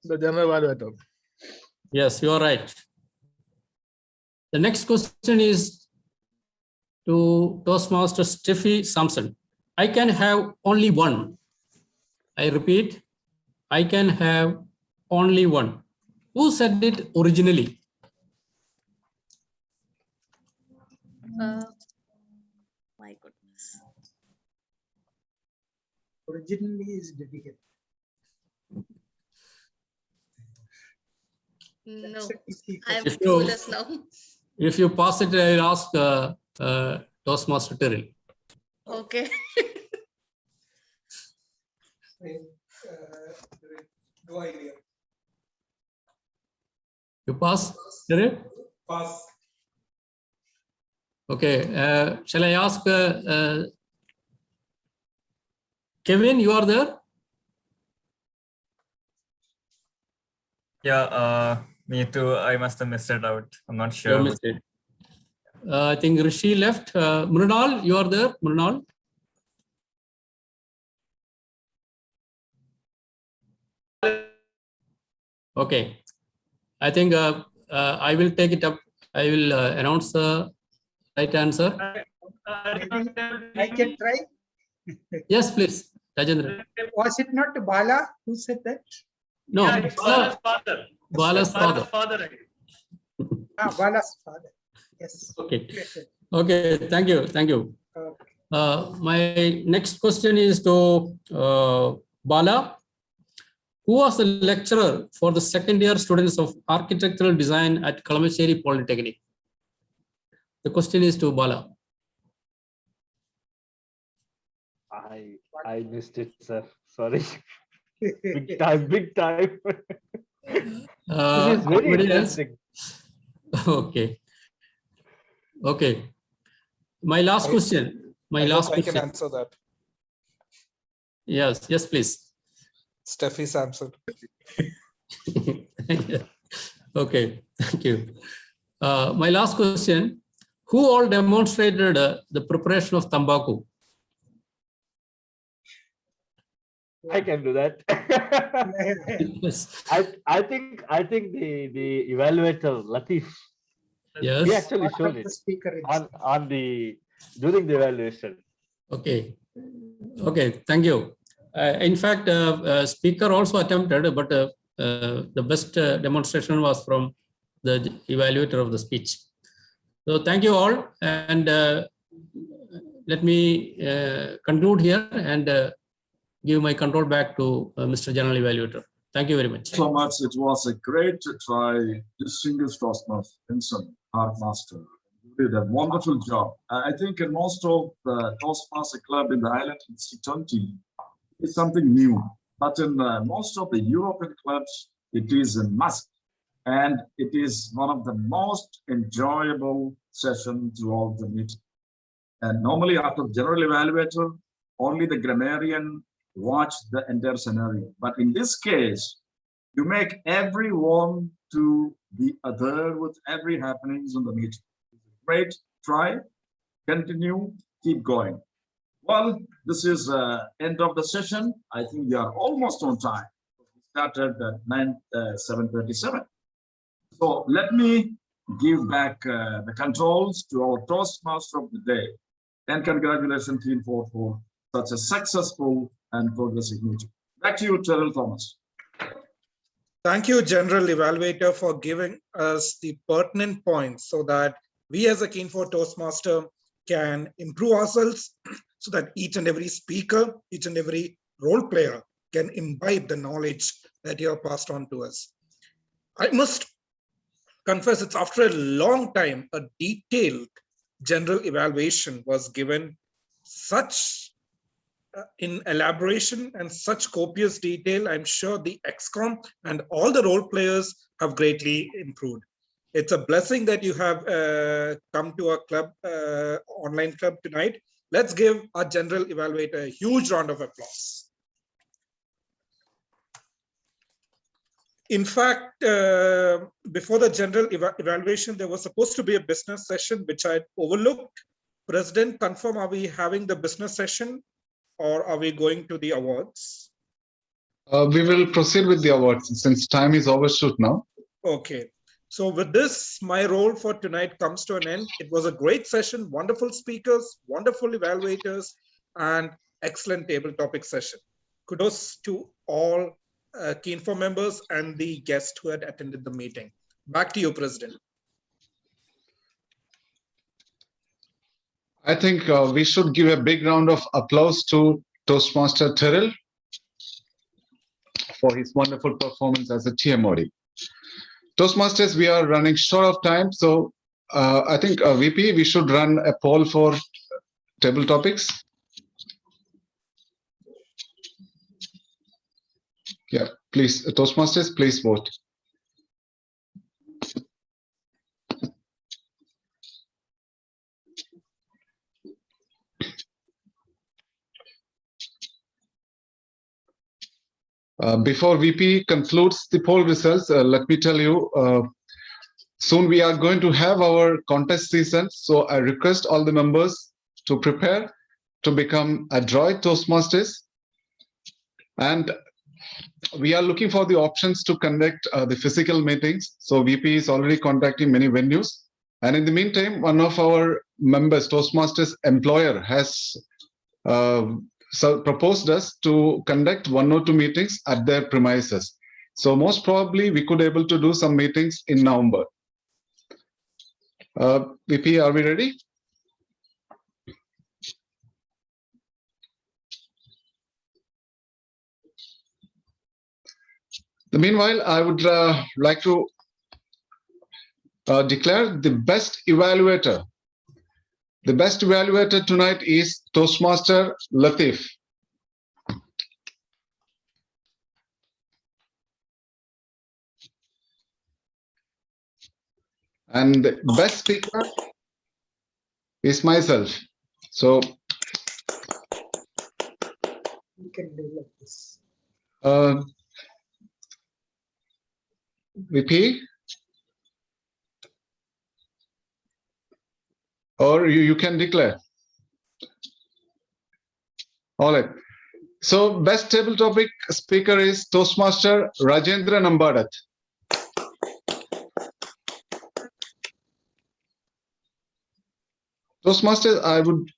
The general evaluator. Yes, you are right. The next question is to Toastmaster Steffi Sampson. I can have only one. I repeat, I can have only one. Who said it originally? My goodness. Originally is difficult. No, I'm If clueless now. If you pass it, I will ask Toastmaster Terrell. Okay. No idea. You pass, Terrell? Pass. Okay, shall I ask Kevin, you are there? Yeah, me too. I must have missed it out. I'm not sure. You missed it. I think Rishi left. Mrunal, you are there? Mrunal? Okay. I think I will take it up. I will announce the right answer. I can try. Yes, please, Rajendra. Was it not Bala who said that? No, Yeah, it's Bala's father. Bala's father. Bala's father. Yes. Okay. Okay. Thank you. Thank you. My next question is to Bala. Who was the lecturer for the second year students of architectural design at Kalamassery Polytechnic? The question is to Bala. I missed it, sir. Sorry. Big time, big time. This is very interesting. Okay. Okay. My last question. My last question. I can answer that. Yes. Yes, please. Steffi Sampson. Okay. Thank you. My last question. Who all demonstrated the preparation of tambaku? I can do that. Yes. I think the evaluator Latif. Yes. He actually showed it on the during the evaluation. Okay. Okay. Thank you. In fact, speaker also attempted, but the best demonstration was from the evaluator of the speech. So thank you all, and let me conclude here and give my control back to Mr. General Evaluator. Thank you very much. So much. It was a great try, distinguished Toastmaster, Vincent, our master. You did a wonderful job. I think in most of the Toastmaster Club in the island in C20, it's something new. But in most of the European clubs, it is a must. And it is one of the most enjoyable sessions throughout the meeting. And normally after general evaluator, only the grammarian watch the entire scenario. But in this case, you make everyone to be aware with every happenings in the meeting. Great, try, continue, keep going. Well, this is end of the session. I think we are almost on time. We started at 7:37. So let me give back the controls to our Toastmaster of the day. And congratulations, KEEN4, for such a successful and progressive meeting. Back to you, Terrell Thomas. Thank you, General Evaluator, for giving us the pertinent points so that we as a KEEN4 Toastmaster can improve ourselves so that each and every speaker, each and every role player can imbibe the knowledge that you have passed on to us. I must confess, it's after a long time, a detailed general evaluation was given, such in elaboration and such copious detail. I'm sure the XCOM and all the role players have greatly improved. It's a blessing that you have come to our club, online club tonight. Let's give our general evaluator a huge round of applause. In fact, before the general evaluation, there was supposed to be a business session, which I overlooked. President, confirm, are we having the business session or are we going to the awards? We will proceed with the awards since time is overshoot now. Okay. So with this, my role for tonight comes to an end. It was a great session, wonderful speakers, wonderful evaluators, and excellent table topic session. Kudos to all KEEN4 members and the guests who had attended the meeting. Back to you, President. I think we should give a big round of applause to Toastmaster Terrell for his wonderful performance as a TMOD. Toastmasters, we are running short of time, so I think VP, we should run a poll for table topics. Yeah, please, Toastmasters, please vote. Before VP concludes the poll results, let me tell you, soon we are going to have our contest season. So I request all the members to prepare to become adroit Toastmasters. And we are looking for the options to conduct the physical meetings. So VP is already contacting many venues. And in the meantime, one of our members, Toastmasters employer, has proposed us to conduct 1 or 2 meetings at their premises. So most probably we could able to do some meetings in November. VP, are we ready? Meanwhile, I would like to declare the best evaluator. The best evaluator tonight is Toastmaster Latif. And the best speaker is myself. So You can do like this. VP? Or you can declare. All right. So best table topic speaker is Toastmaster Rajendra Nambadat. Toastmasters, I would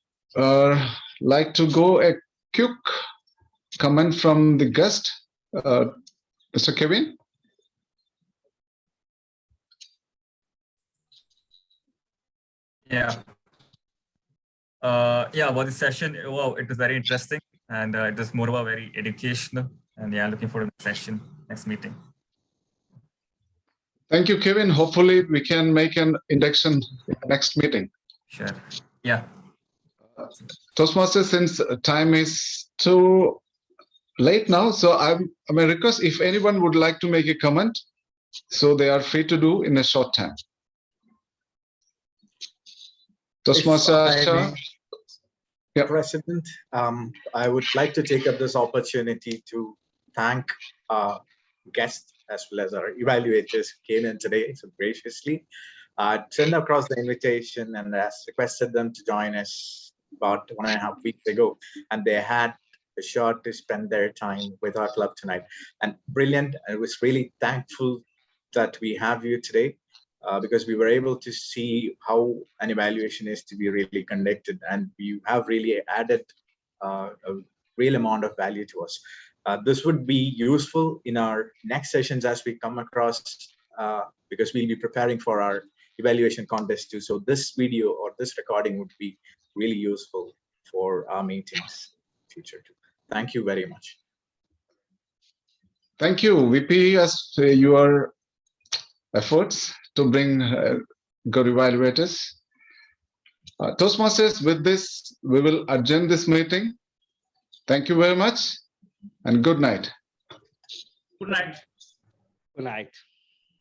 like to go a quick comment from the guest, Mr. Kevin. Yeah. Yeah, about the session, wow, it was very interesting and it was more of a very educational, and yeah, looking forward to the session, next meeting. Thank you, Kevin. Hopefully we can make an induction in the next meeting. Sure. Yeah. Toastmasters, since time is too late now, so I may request if anyone would like to make a comment, so they are free to do in a short time. Toastmaster Asha? Yeah. President, I would like to take up this opportunity to thank our guests as well as our evaluators who came in today so graciously. Sent across the invitation and has requested them to join us about 1.5 weeks ago, and they had assured to spend their time with our club tonight. And brilliant. I was really thankful that we have you today. Because we were able to see how an evaluation is to be really conducted, and you have really added a real amount of value to us. This would be useful in our next sessions as we come across, because we'll be preparing for our evaluation contest too. So this video or this recording would be really useful for our meetings in the future too. Thank you very much. Thank you, VP, as your efforts to bring good evaluators. Toastmasters, with this, we will adjourn this meeting. Thank you very much and good night. Good night. Good night.